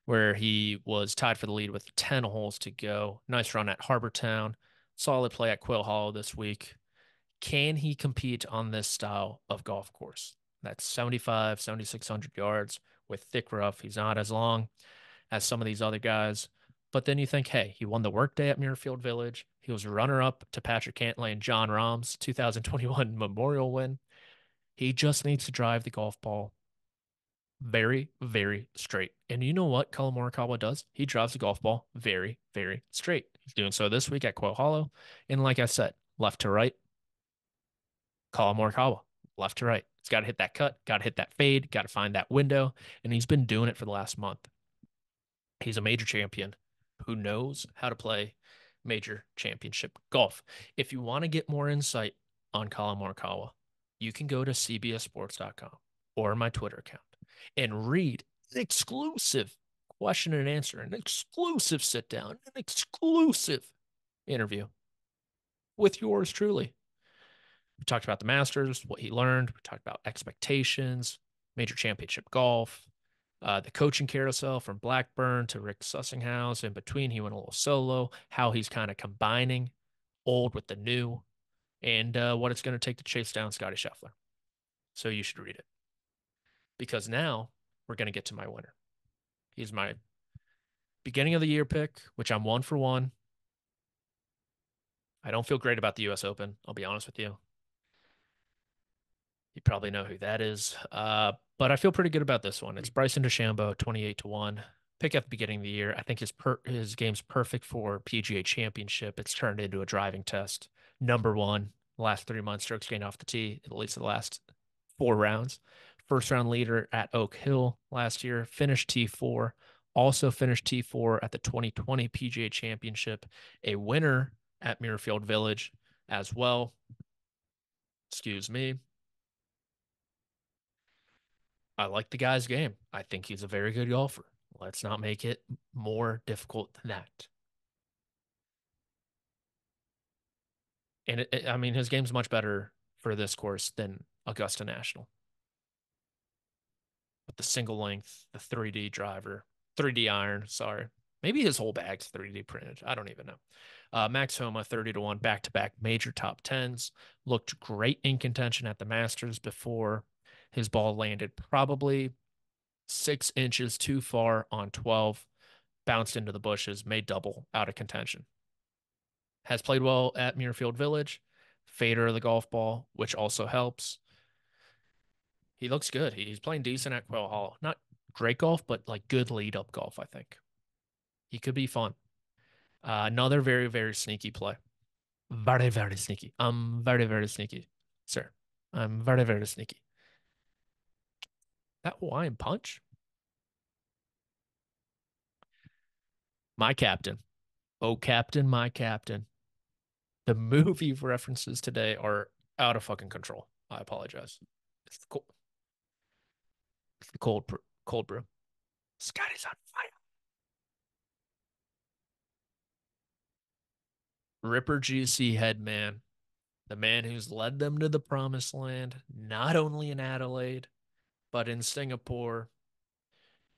where he was tied for the lead with 10 holes to go. Nice run at Harbour Town. Solid play at Quail Hollow this week. Can he compete on this style of golf course? That's 75, 7,600 yards with thick rough. He's not as long as some of these other guys. But then you think, hey, he won the workday at Muirfield Village. He was runner up to Patrick Cantlay and John Rahm's 2021 Memorial win. He just needs to drive the golf ball very, very straight. And you know what Colin Morikawa does? He drives the golf ball very, very straight. He's doing so this week at Quail Hollow. And like I said, left to right, Colin Morikawa, left to right. He's got to hit that cut, got to hit that fade, got to find that window. And he's been doing it for the last month. He's a major champion who knows how to play major championship golf. If you want to get more insight on Colin Morikawa, you can go to cbssports.com or my Twitter account and read an exclusive question and answer, an exclusive sit down, an exclusive interview with yours truly. We talked about the Masters, what he learned. We talked about expectations, major championship golf, the coaching carousel from Blackburn to Rick Sussinghouse. In between, he went a little solo, how he's kind of combining old with the new, and what it's going to take to chase down Scottie Scheffler. So you should read it because now we're going to get to my winner. He's my beginning of the year pick, which I'm 1 for 1. I don't feel great about the US Open. I'll be honest with you. You probably know who that is. But I feel pretty good about this one. It's Bryson DeChambeau, 28 to 1. Pick at the beginning of the year. I think his game's perfect for PGA Championship. It's turned into a driving test. Number one, last 3 months, strokes gained off the tee, at least the last 4 rounds. First round leader at Oak Hill last year, finished T4. Also finished T4 at the 2020 PGA Championship, a winner at Muirfield Village as well. Excuse me. I like the guy's game. I think he's a very good golfer. Let's not make it more difficult than that. And I mean, his game's much better for this course than Augusta National. With the single length, the 3D driver, 3D iron, sorry. Maybe his whole bag's 3D printed. I don't even know. Max Homa, 30 to 1, back to back major top tens. Looked great in contention at the Masters before his ball landed probably 6 inches too far on 12, bounced into the bushes, made double out of contention. Has played well at Muirfield Village, fader of the golf ball, which also helps. He looks good. He's playing decent at Quail Hollow. Not great golf, but like good lead up golf, I think. He could be fun. Another very, very sneaky play. Very, very sneaky. Very, very sneaky, sir. I'm very, very sneaky. That Hawaiian punch? My captain. Oh, captain, my captain. The movie references today are out of fucking control. I apologize. It's the cold, it's the cold brew. Scotty's on fire. Ripper GC head man, the man who's led them to the promised land, not only in Adelaide, but in Singapore.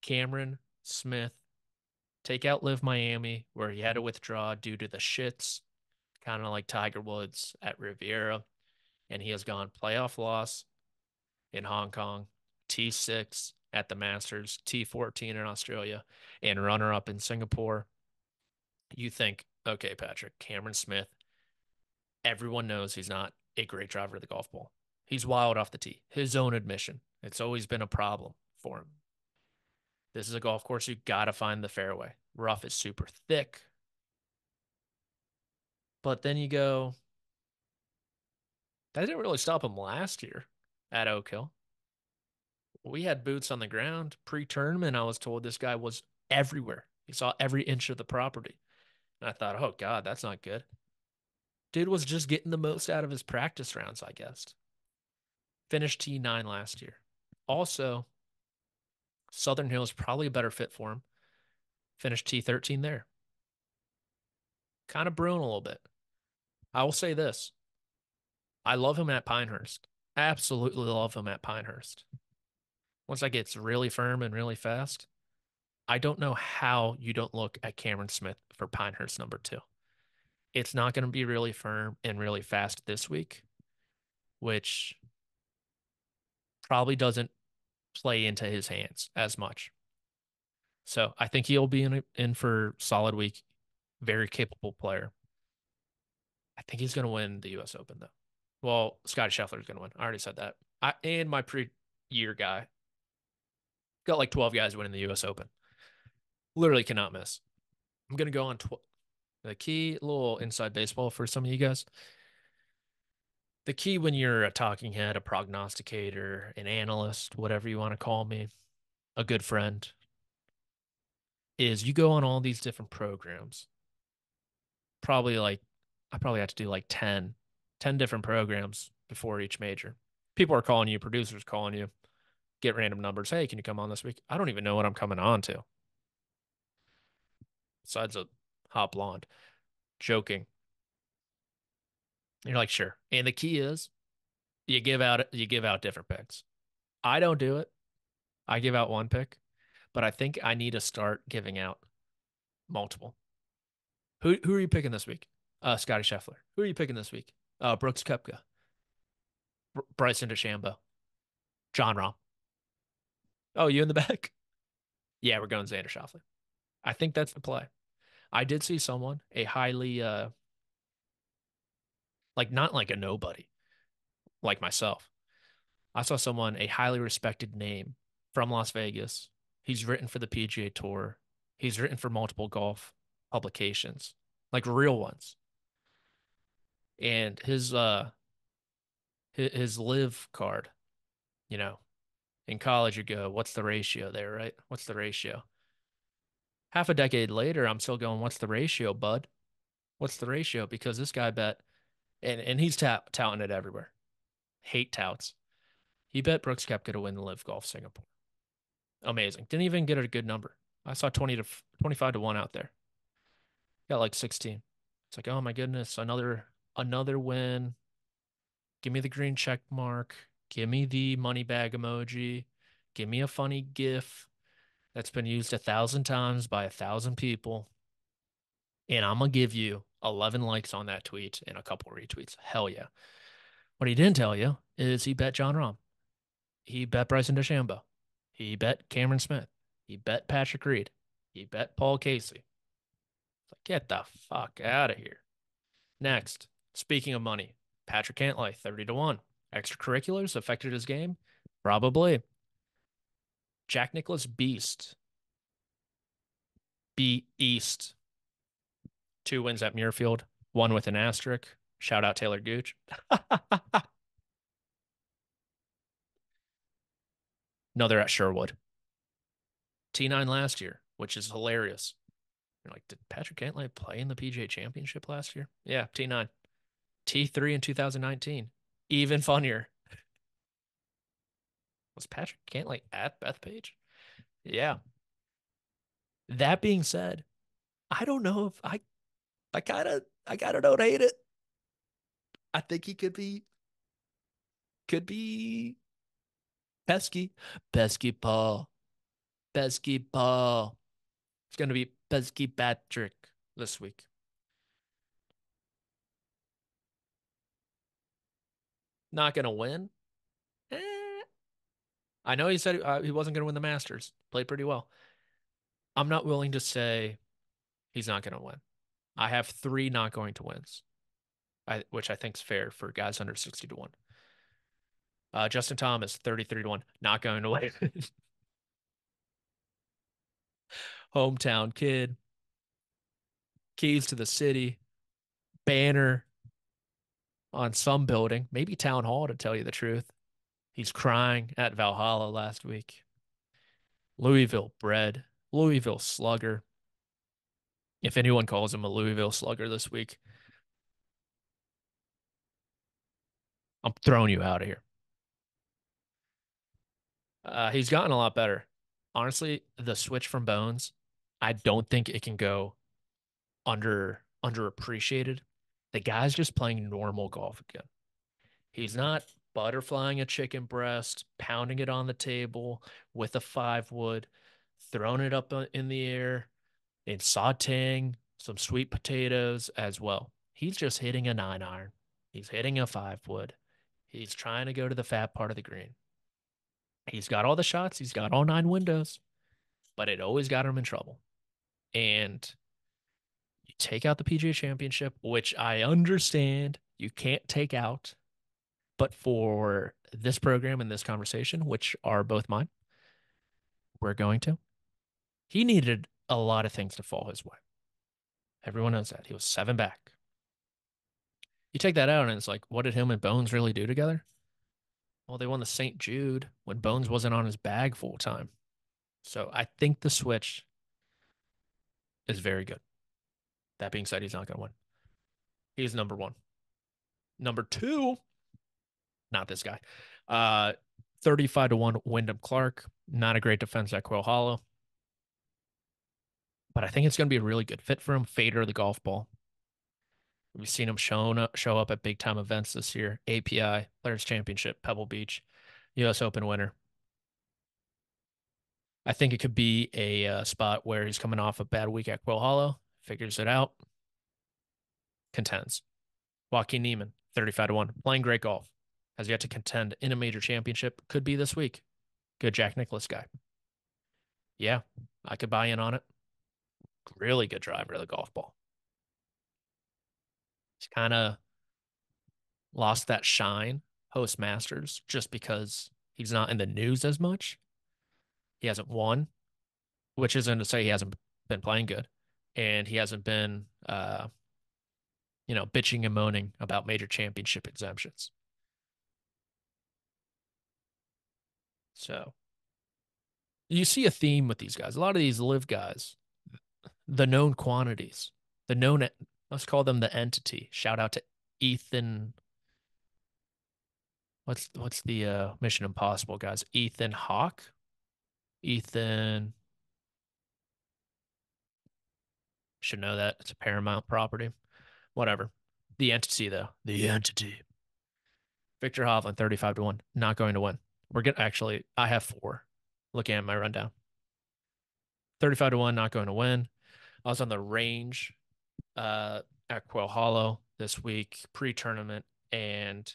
Cameron Smith, take out Live Miami, where he had to withdraw due to the shits, kind of like Tiger Woods at Riviera. And he has gone playoff loss in Hong Kong, T6 at the Masters, T14 in Australia, and runner up in Singapore. You think, okay, Patrick, Cameron Smith, everyone knows he's not a great driver of the golf ball. He's wild off the tee. His own admission. It's always been a problem for him. This is a golf course you gotta find the fairway. Rough is super thick, but then you go, that didn't really stop him last year at Oak Hill. We had boots on the ground pre-tournament. I was told this guy was everywhere. He saw every inch of the property. And I thought, oh God, that's not good. Dude was just getting the most out of his practice rounds, I guess. Finished T9 last year. Also, Southern Hills probably a better fit for him. Finished T13 there. Kind of brewing a little bit. I will say this. I love him at Pinehurst. Absolutely love him at Pinehurst. Once that gets really firm and really fast, I don't know how you don't look at Cameron Smith for Pinehurst number two. It's not going to be really firm and really fast this week, which probably doesn't play into his hands as much. So I think he'll be in for solid week. Very capable player. I think he's going to win the U.S. Open though. Well, Scottie Scheffler is going to win. I already said that. And my pre-year guy got like 12 guys winning the U.S. Open. Literally cannot miss. I'm going to go on the key, a little inside baseball for some of you guys. The key when you're a talking head, a prognosticator, an analyst, whatever you want to call me, a good friend, is you go on all these different programs. Probably like, I probably have to do like 10 different programs before each major. People are calling you, producers calling you, get random numbers. Hey, can you come on this week? I don't even know what I'm coming on to. Besides a hot blonde. Joking. You're like, sure. And the key is you give out different picks. I don't do it. I give out one pick, but I think I need to start giving out multiple. Who are you picking this week? Scottie Scheffler. Who are you picking this week? Brooks Koepka, Bryson DeChambeau, John Rahm. Oh, you in the back? Yeah, we're going Xander Schauffele. I think that's the play. I did see someone, a highly like not like a nobody, like myself. I saw someone, a highly respected name from Las Vegas. He's written for the PGA Tour. He's written for multiple golf publications, like real ones. And his live card, you know, in college you go, what's the ratio there, right? What's the ratio? Half a decade later, I'm still going, what's the ratio, bud? What's the ratio? Because this guy bet, and he's touting it everywhere. Hate touts. He bet Brooks Koepka to win the Live Golf Singapore. Amazing. Didn't even get a good number. I saw 25 to 1 out there. Got like 16. It's like, oh my goodness, another win. Give me the green check mark. Give me the money bag emoji. Give me a funny GIF that's been used 1,000 times by 1,000 people. And I'm gonna give you 11 likes on that tweet and a couple retweets. Hell yeah. What he didn't tell you is he bet John Rahm. He bet Bryson DeChambeau. He bet Cameron Smith. He bet Patrick Reed. He bet Paul Casey. It's like, get the fuck out of here. Next, speaking of money, Patrick Cantlay, 30 to 1. Extracurriculars affected his game? Probably. Jack Nicklaus Beast. East. 2 wins at Muirfield, one with an asterisk. Shout out Taylor Gooch. No, they're at Sherwood. T9 last year, which is hilarious. You're like, did Patrick Cantlay play in the PGA Championship last year? Yeah, T9. T3 in 2019. Even funnier. Was Patrick Cantlay at Bethpage? Yeah. That being said, I don't know if I kind of don't hate it. I think he could be pesky. Pesky Paul. Pesky Paul. It's gonna be Pesky Patrick this week. Not gonna win. Eh. I know he said he wasn't gonna win the Masters. Played pretty well. I'm not willing to say he's not gonna win. I have three not going to wins, which I think is fair for guys under 60 to 1. Justin Thomas, 33 to 1, not going to win. Hometown kid, keys to the city, banner on some building, maybe town hall to tell you the truth. He's crying at Valhalla last week. Louisville bred, Louisville slugger. If anyone calls him a Louisville slugger this week, I'm throwing you out of here. He's gotten a lot better. Honestly, the switch from Bones, I don't think it can go underappreciated. The guy's just playing normal golf again. He's not butterflying a chicken breast, pounding it on the table with a 5 wood, throwing it up in the air, and sauteing some sweet potatoes as well. He's just hitting a 9 iron. He's hitting a 5 wood. He's trying to go to the fat part of the green. He's got all the shots. He's got all 9 windows, but it always got him in trouble. And you take out the PGA Championship, which I understand you can't take out, but for this program and this conversation, which are both mine, we're going to. He needed a lot of things to fall his way. Everyone knows that. He was 7 back. You take that out, and it's like, what did him and Bones really do together? Well, they won the St. Jude when Bones wasn't on his bag full time. So I think the switch is very good. That being said, he's not going to win. He's number one. Number two, not this guy. Uh, 35 to 1, Wyndham Clark. Not a great defense at Quail Hollow, but I think it's going to be a really good fit for him. Fader of the golf ball. We've seen him show up at big time events this year. API, Players Championship, Pebble Beach, U.S. Open winner. I think it could be a spot where he's coming off a bad week at Quail Hollow, figures it out, contends. Joaquin Niemann, 35 to 1, playing great golf. Has yet to contend in a major championship. Could be this week. Good Jack Nicklaus guy. Yeah, I could buy in on it. Really good driver of the golf ball. He's kind of lost that shine post Masters just because he's not in the news as much. He hasn't won, which isn't to say he hasn't been playing good. And he hasn't been, bitching and moaning about major championship exemptions. So you see a theme with these guys. A lot of these live guys, the known quantities, the known, let's call them the entity. Shout out to Ethan. What's the Mission Impossible guys? Ethan Hawke, Ethan should know that it's a Paramount property. Whatever. The entity though, the entity. Victor Hovland, 35 to 1, not going to win. We're gonna actually. I have four. Looking at my rundown, 35 to 1, not going to win. I was on the range uh, at Quail Hollow this week, pre-tournament, and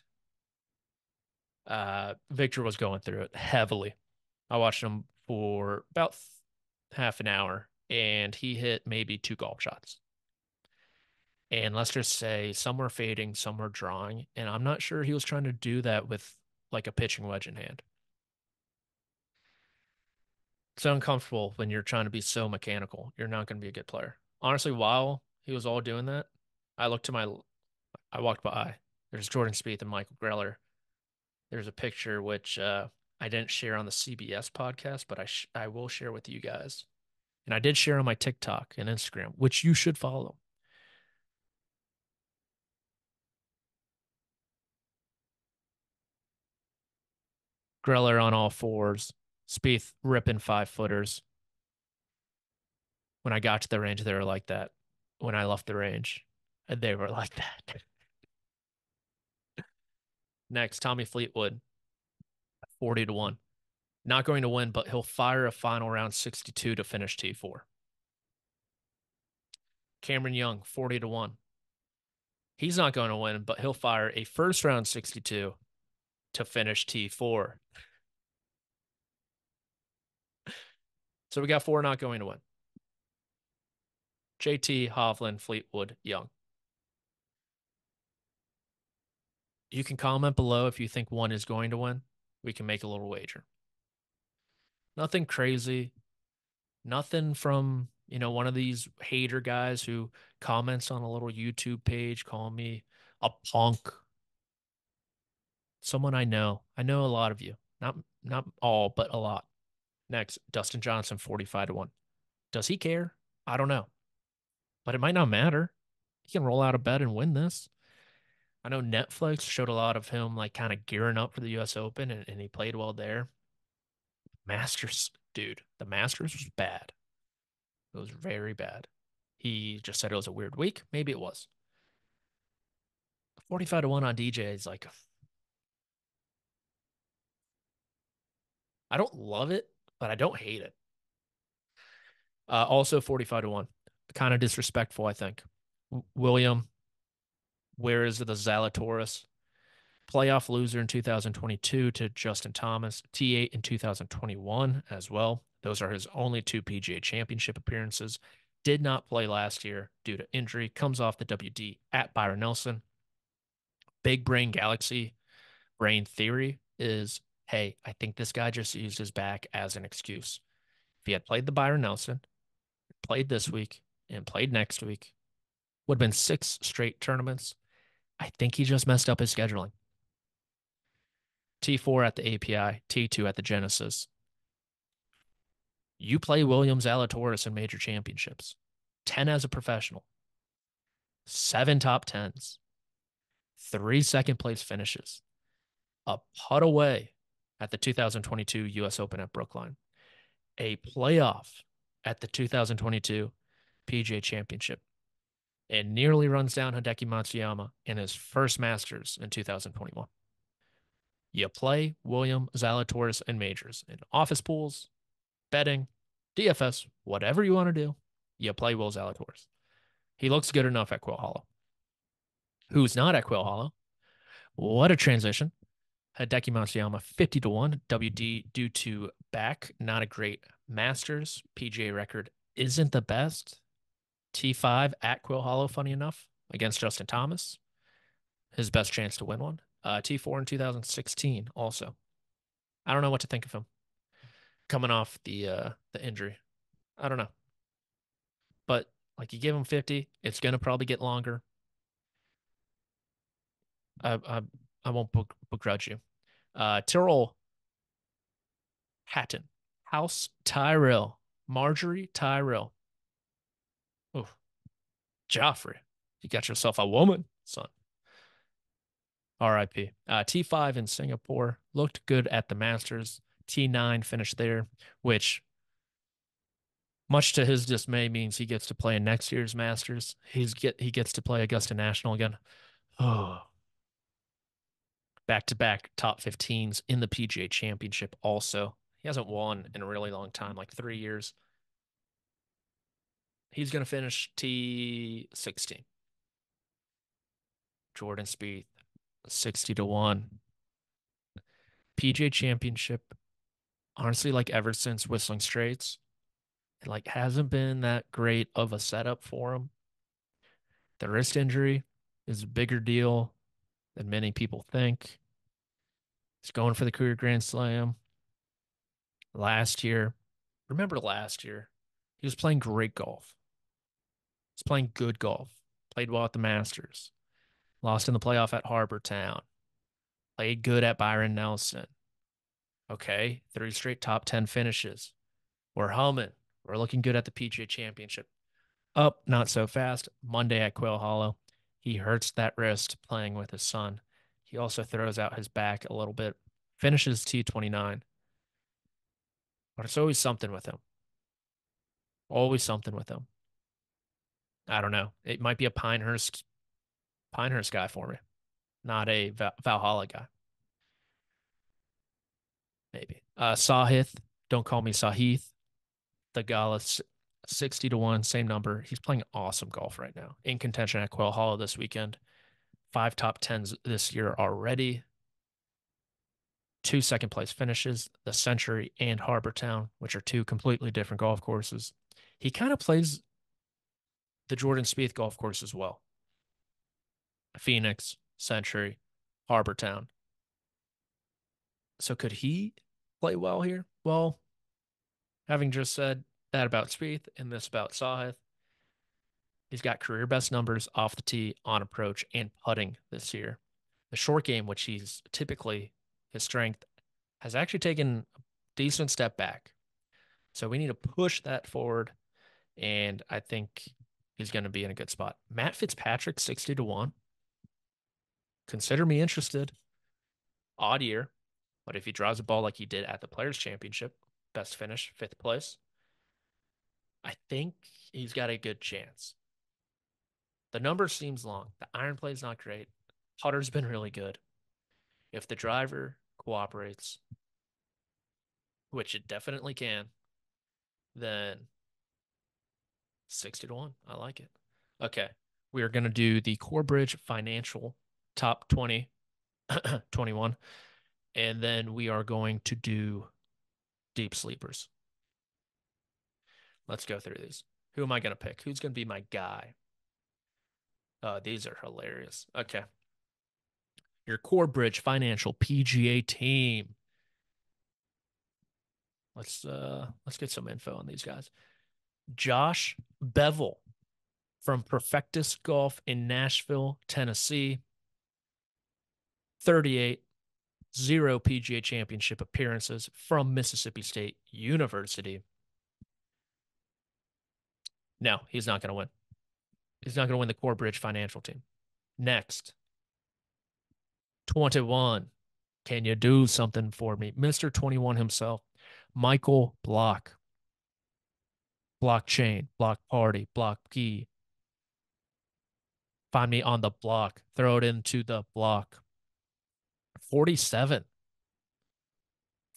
Victor was going through it heavily. I watched him for about half an hour, and he hit maybe 2 golf shots. And let's just say some were fading, some were drawing, and I'm not sure he was trying to do that with like a pitching wedge in hand. It's uncomfortable when you're trying to be so mechanical. You're not going to be a good player. Honestly, while he was all doing that, I looked to my, I walked by. There's Jordan Spieth and Michael Greller. There's a picture which I didn't share on the CBS podcast, but I will share with you guys. And I did share on my TikTok and Instagram, which you should follow. Greller on all fours, Spieth ripping 5 footers. When I got to the range, they were like that. When I left the range, they were like that. Next, Tommy Fleetwood, 40 to 1. Not going to win, but he'll fire a final round 62 to finish T4. Cameron Young, 40 to 1. He's not going to win, but he'll fire a first round 62 to finish T4. So we got four not going to win. JT, Hovland, Fleetwood, Young. You can comment below if you think one is going to win. We can make a little wager. Nothing crazy. Nothing from, one of these hater guys who comments on a little YouTube page calling me a punk. Someone I know. I know a lot of you. Not all, but a lot. Next, Dustin Johnson, 45 to 1. Does he care? I don't know. But it might not matter. He can roll out of bed and win this. I know Netflix showed a lot of him like kind of gearing up for the US Open and he played well there. Masters, dude, the Masters was bad. It was very bad. He just said it was a weird week. Maybe it was. 45 to 1 on DJ is like, I don't love it, but I don't hate it. Also 45 to 1. Kind of disrespectful, I think. William, where is the Zalatoris? Playoff loser in 2022 to Justin Thomas, T8 in 2021 as well. Those are his only two PGA Championship appearances. Did not play last year due to injury. Comes off the WD at Byron Nelson. Big brain galaxy brain theory is, hey, I think this guy just used his back as an excuse. If he had played the Byron Nelson, played this week, and played next week, would have been six straight tournaments. I think he just messed up his scheduling. T4 at the API, T2 at the Genesis. You play Williams Zalatoris in major championships, 10 as a professional, seven top tens, three second place finishes, a putt away at the 2022 US Open at Brookline, a playoff at the 2022 PGA Championship, and nearly runs down Hideki Matsuyama in his first Masters in 2021. You play William Zalatoris in majors, in office pools, betting, DFS, whatever you want to do, you play Will Zalatoris. He looks good enough at Quail Hollow. Who's not at Quail Hollow? What a transition. Hideki Matsuyama 50 to 1. WD due to back. Not a great Masters. PGA record isn't the best. T5 at Quail Hollow, funny enough, against Justin Thomas. His best chance to win one. T4 in 2016 also. I don't know what to think of him coming off the injury. I don't know. But like you give him 50, it's gonna probably get longer. I I won't begrudge you. Tyrrell Hatton, House Tyrell, Marjorie Tyrell. Oh, Joffrey, you got yourself a woman, son. R.I.P. T5 in Singapore looked good at the Masters. T9 finished there, which, much to his dismay, means he gets to play in next year's Masters. He gets to play Augusta National again. Oh, back-to-back top 15s in the PGA Championship also. He hasn't won in a really long time, like 3 years. He's going to finish T16. Jordan Spieth, 60 to 1. PGA Championship, honestly, like ever since Whistling Straits, it like hasn't been that great of a setup for him. The wrist injury is a bigger deal than many people think. He's going for the career Grand Slam. Last year, remember last year, he was playing great golf. He's playing good golf. Played well at the Masters. Lost in the playoff at Harbour Town. Played good at Byron Nelson. Okay, three straight top 10 finishes. We're humming. We're looking good at the PGA Championship. Up, not so fast. Monday at Quail Hollow. He hurts that wrist playing with his son. He also throws out his back a little bit. Finishes T29. But it's always something with him. Always something with him. I don't know. It might be a Pinehurst guy for me, not a Valhalla guy. Maybe. Sahith, don't call me Sahith. The Gala 60 to 1, same number. He's playing awesome golf right now. In contention at Quail Hollow this weekend. Five top tens this year already. Two second place finishes, the Century and Harbour Town, which are two completely different golf courses. He kind of plays the Jordan Spieth golf course as well. Phoenix, Century, Harbour Town. So could he play well here? Well, having just said that about Spieth and this about Sahith, he's got career best numbers off the tee, on approach, and putting this year. The short game, which he's typically his strength, has actually taken a decent step back. So we need to push that forward, and I think he's going to be in a good spot. Matt Fitzpatrick, 60 to 1. Consider me interested. Odd year, but if he draws a ball like he did at the Players Championship, best finish, fifth place, I think he's got a good chance. The number seems long. The iron play is not great. Putter's been really good. If the driver cooperates, which it definitely can, then 60 to 1. I like it. Okay. We are going to do the Corebridge Financial top 20, 21, and then we are going to do deep sleepers. Let's go through these. Who am I going to pick? Who's going to be my guy? These are hilarious. Okay. Your Corebridge Financial PGA team. Let's get some info on these guys. Josh Bevel from Perfectus Golf in Nashville, Tennessee. 38, 0 PGA Championship appearances from Mississippi State University. No, he's not going to win. He's not going to win the Corebridge Financial team. Next, 21. Can you do something for me? Mr. 21 himself, Michael Block. Blockchain, block party, block key. Find me on the block. Throw it into the block. 47.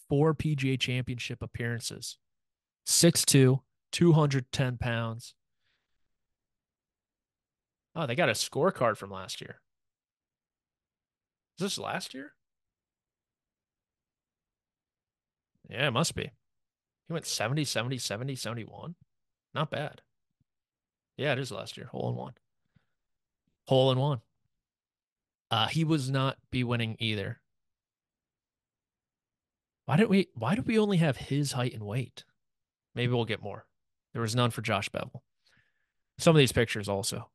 4 PGA Championship appearances. 6'2", 210 pounds. Oh, they got a scorecard from last year. Is this last year? Yeah, it must be. He went 70, 70, 70, 71. Not bad. Yeah, it is last year. Hole in one. Hole in one. He was not be winning either. Why did we only have his height and weight? Maybe we'll get more. There was none for Josh Bevel. Some of these pictures also.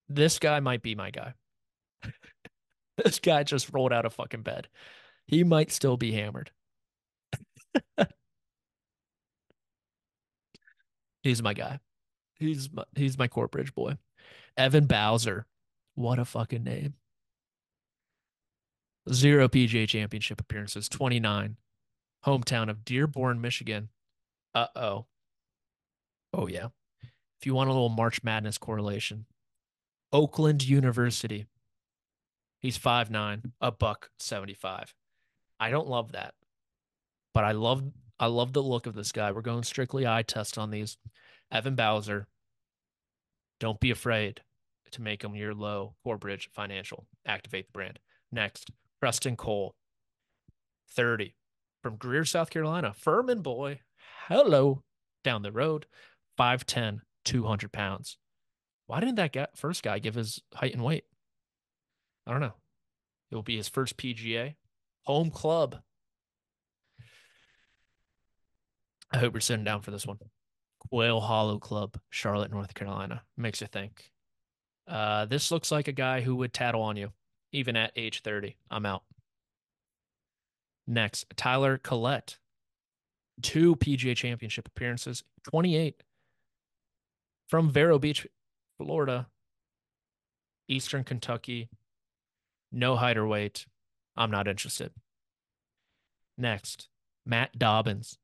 This guy might be my guy. This guy just rolled out of fucking bed. He might still be hammered. He's my guy. He's my Corbridge boy. Evan Bowser. What a fucking name. 0 PGA Championship appearances, 29. Hometown of Dearborn, Michigan. Uh-oh. Oh, yeah. If you want a little March Madness correlation, Oakland University. He's 5'9", a buck 75. I don't love that, but I love the look of this guy. We're going strictly eye test on these. Evan Bowser, don't be afraid to make him your low Corebridge Financial. Activate the brand. Next, Preston Cole, 30, from Greer, South Carolina. Furman boy. Hello. Down the road. 5'10", 200 pounds. Why didn't that first guy give his height and weight? I don't know. It will be his first PGA. Home club. I hope you're sitting down for this one. Quail Hollow Club, Charlotte, North Carolina. Makes you think. This looks like a guy who would tattle on you, even at age 30. I'm out. Next, Tyler Collette. 2 PGA Championship appearances, 28. From Vero Beach, Florida, Eastern Kentucky. No height or weight. I'm not interested. Next, Matt Dobbins.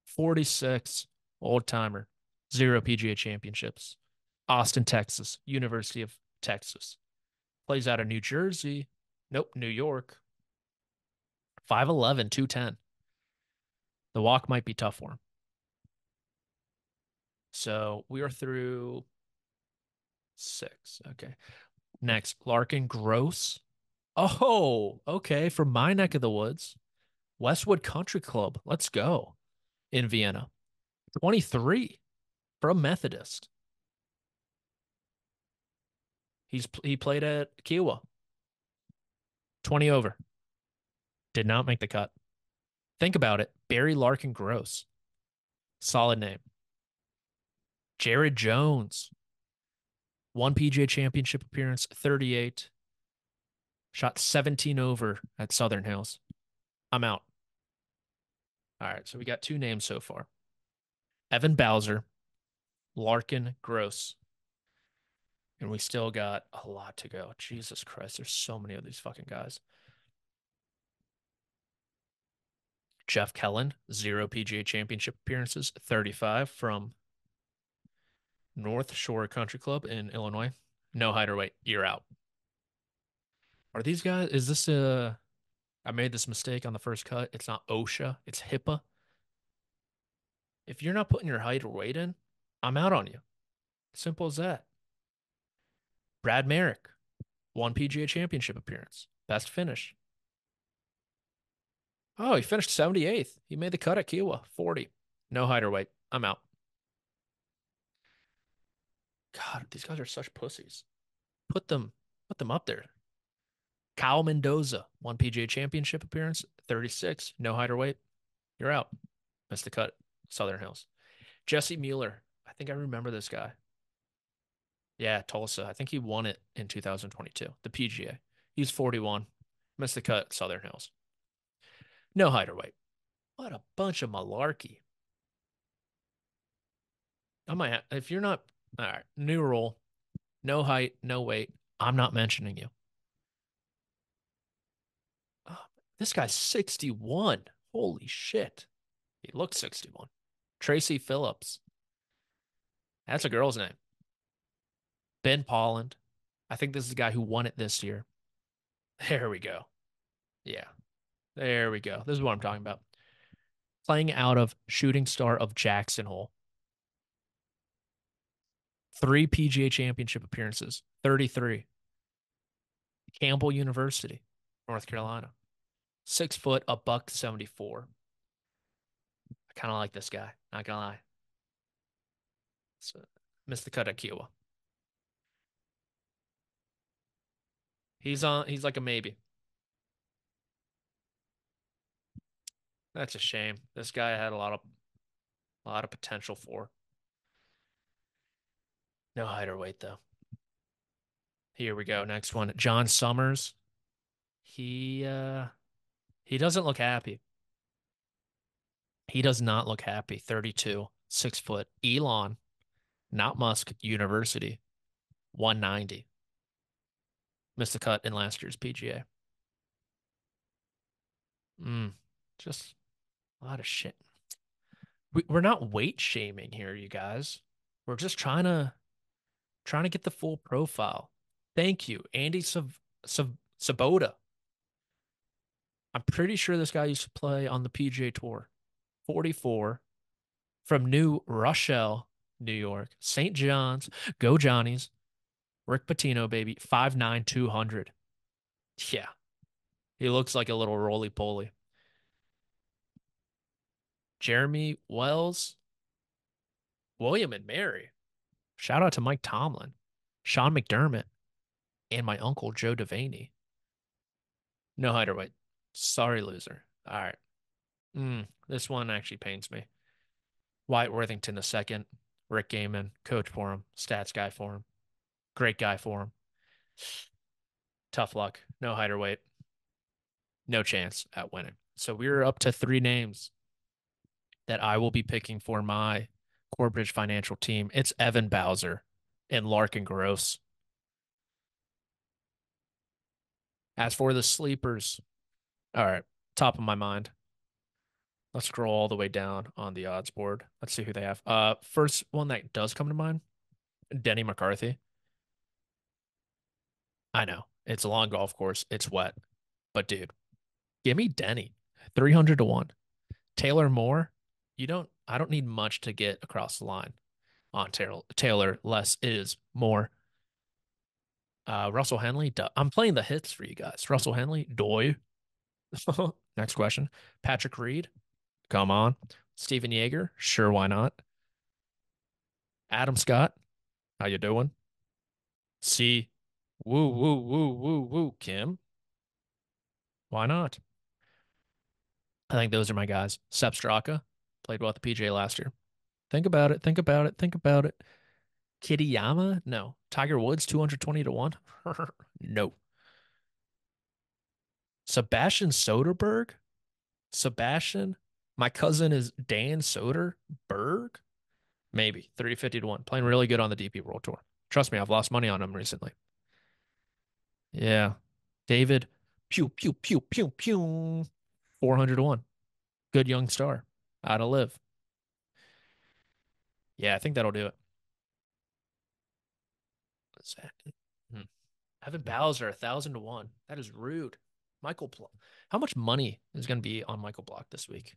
46, old timer, 0 PGA Championships. Austin, Texas, University of Texas. Plays out of New Jersey. Nope, New York. 5'11", 210. The walk might be tough for him. So we are through 6. Okay. Next, Larkin Gross. Oh, okay. From my neck of the woods, Westwood Country Club. Let's go. In Vienna. 23 from Methodist. He played at Kiowa. 20 over. Did not make the cut. Think about it. Barry Larkin Gross. Solid name. Jared Jones. One PGA Championship appearance, 38. Shot 17 over at Southern Hills. I'm out. All right, so we got two names so far. Evan Bowser, Larkin Gross. And we still got a lot to go. Jesus Christ, there's so many of these fucking guys. Jeff Kellen, zero PGA Championship appearances, 35 from North Shore Country Club in Illinois. No height or weight. You're out. Are these guys? Is this a? I made this mistake on the first cut. It's not OSHA. It's HIPAA. If you're not putting your height or weight in, I'm out on you. Simple as that. Brad Merrick, one PGA Championship appearance. Best finish. Oh, he finished 78th. He made the cut at Kiowa, 40. No height or weight. I'm out. God, these guys are such pussies. Put them, put them up there. Kyle Mendoza, one PGA Championship appearance, 36. No height or weight. You're out. Missed the cut. Southern Hills. Jesse Mueller. I think I remember this guy. Yeah, Tulsa. I think he won it in 2022, the PGA. He's 41. Missed the cut. Southern Hills. No height or weight. What a bunch of malarkey. I might have, if you're not, all right, new rule. No height, no weight. I'm not mentioning you. Oh, this guy's 61. Holy shit. He looks 61. Tracy Phillips. That's a girl's name. Ben Polland. I think this is the guy who won it this year. There we go. Yeah, there we go. This is what I'm talking about. Playing out of Shooting Star of Jackson Hole. Three PGA Championship appearances, 33. Campbell University, North Carolina. 6 foot, a buck 74. I kind of like this guy, not gonna lie. So, missed the cut at Kiowa. He's like a maybe. That's a shame. This guy had a lot of potential for. No height or weight though. Here we go. Next one. John Summers. He doesn't look happy. He does not look happy. 32, 6 foot. Elon, not Musk, University, 190. Missed the cut in last year's PGA. Mm, just a lot of shit. We're not weight shaming here, you guys. We're just trying to get the full profile. Thank you, Andy Sabota. I'm pretty sure this guy used to play on the PGA Tour. 44 from New Rochelle, New York. St. John's. Go Johnnies. Rick Pitino, baby. 5'9", 200. Yeah. He looks like a little roly-poly. Jeremy Wells. William and Mary. Shout out to Mike Tomlin. Sean McDermott. And my uncle, Joe Devaney. No height or weight. Sorry, loser. All right. This one actually pains me. Wyatt Worthington the second. Rick Gaiman, coach for him, stats guy for him, great guy for him. Tough luck. No height or weight. No chance at winning. So we're up to three names that I will be picking for my Corebridge Financial team. It's Evan Bowser and Larkin Gross. As for the sleepers, all right, top of my mind. Let's scroll all the way down on the odds board. Let's see who they have. First one that does come to mind, Denny McCarthy. I know it's a long golf course. It's wet, but dude, give me Denny, 300 to 1. Taylor Moore, I don't need much to get across the line on Taylor. Less is more. Russell Henley, I'm playing the hits for you guys. Russell Henley, Doy. Next question. Patrick Reed, come on. Steven Yeager, sure, why not? Adam Scott, how you doing? C. Woo, woo, woo, woo, woo. Kim, why not? I think those are my guys. Sepp Straka played well at the PGA last year. Think about it. Think about it. Think about it. Kitayama? No. Tiger Woods 220 to 1? No. Sebastian Soderberg? Sebastian? My cousin is Dan Soderberg? Maybe 350 to 1. Playing really good on the DP World Tour. Trust me, I've lost money on him recently. Yeah. David, pew, pew, pew, pew, pew. 400 to 1. Good young star. How to live. Yeah, I think that'll do it. What's that? Hmm. Evan Bowser, 1,000 to 1. That is rude. Michael Block. How much money is going to be on Michael Block this week?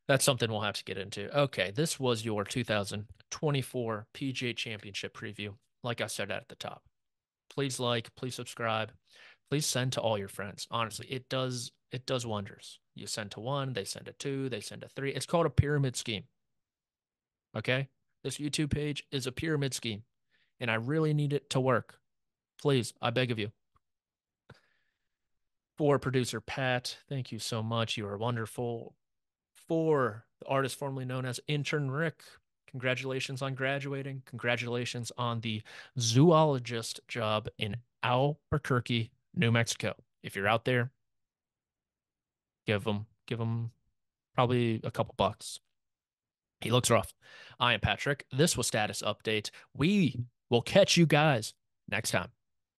That's something we'll have to get into. Okay, this was your 2024 PGA Championship preview. Like I said at the top, please like, please subscribe, please send to all your friends. Honestly, it does wonders. You send to one, they send to two, they send to three. It's called a pyramid scheme. Okay? This YouTube page is a pyramid scheme, and I really need it to work. Please, I beg of you. For producer Pat, thank you so much. You are wonderful. For the artist formerly known as Intern Rick, congratulations on graduating. Congratulations on the zoologist job in Albuquerque, New Mexico. If you're out there, give him probably a couple bucks. He looks rough. I am Patrick. This was Status Update. We will catch you guys next time.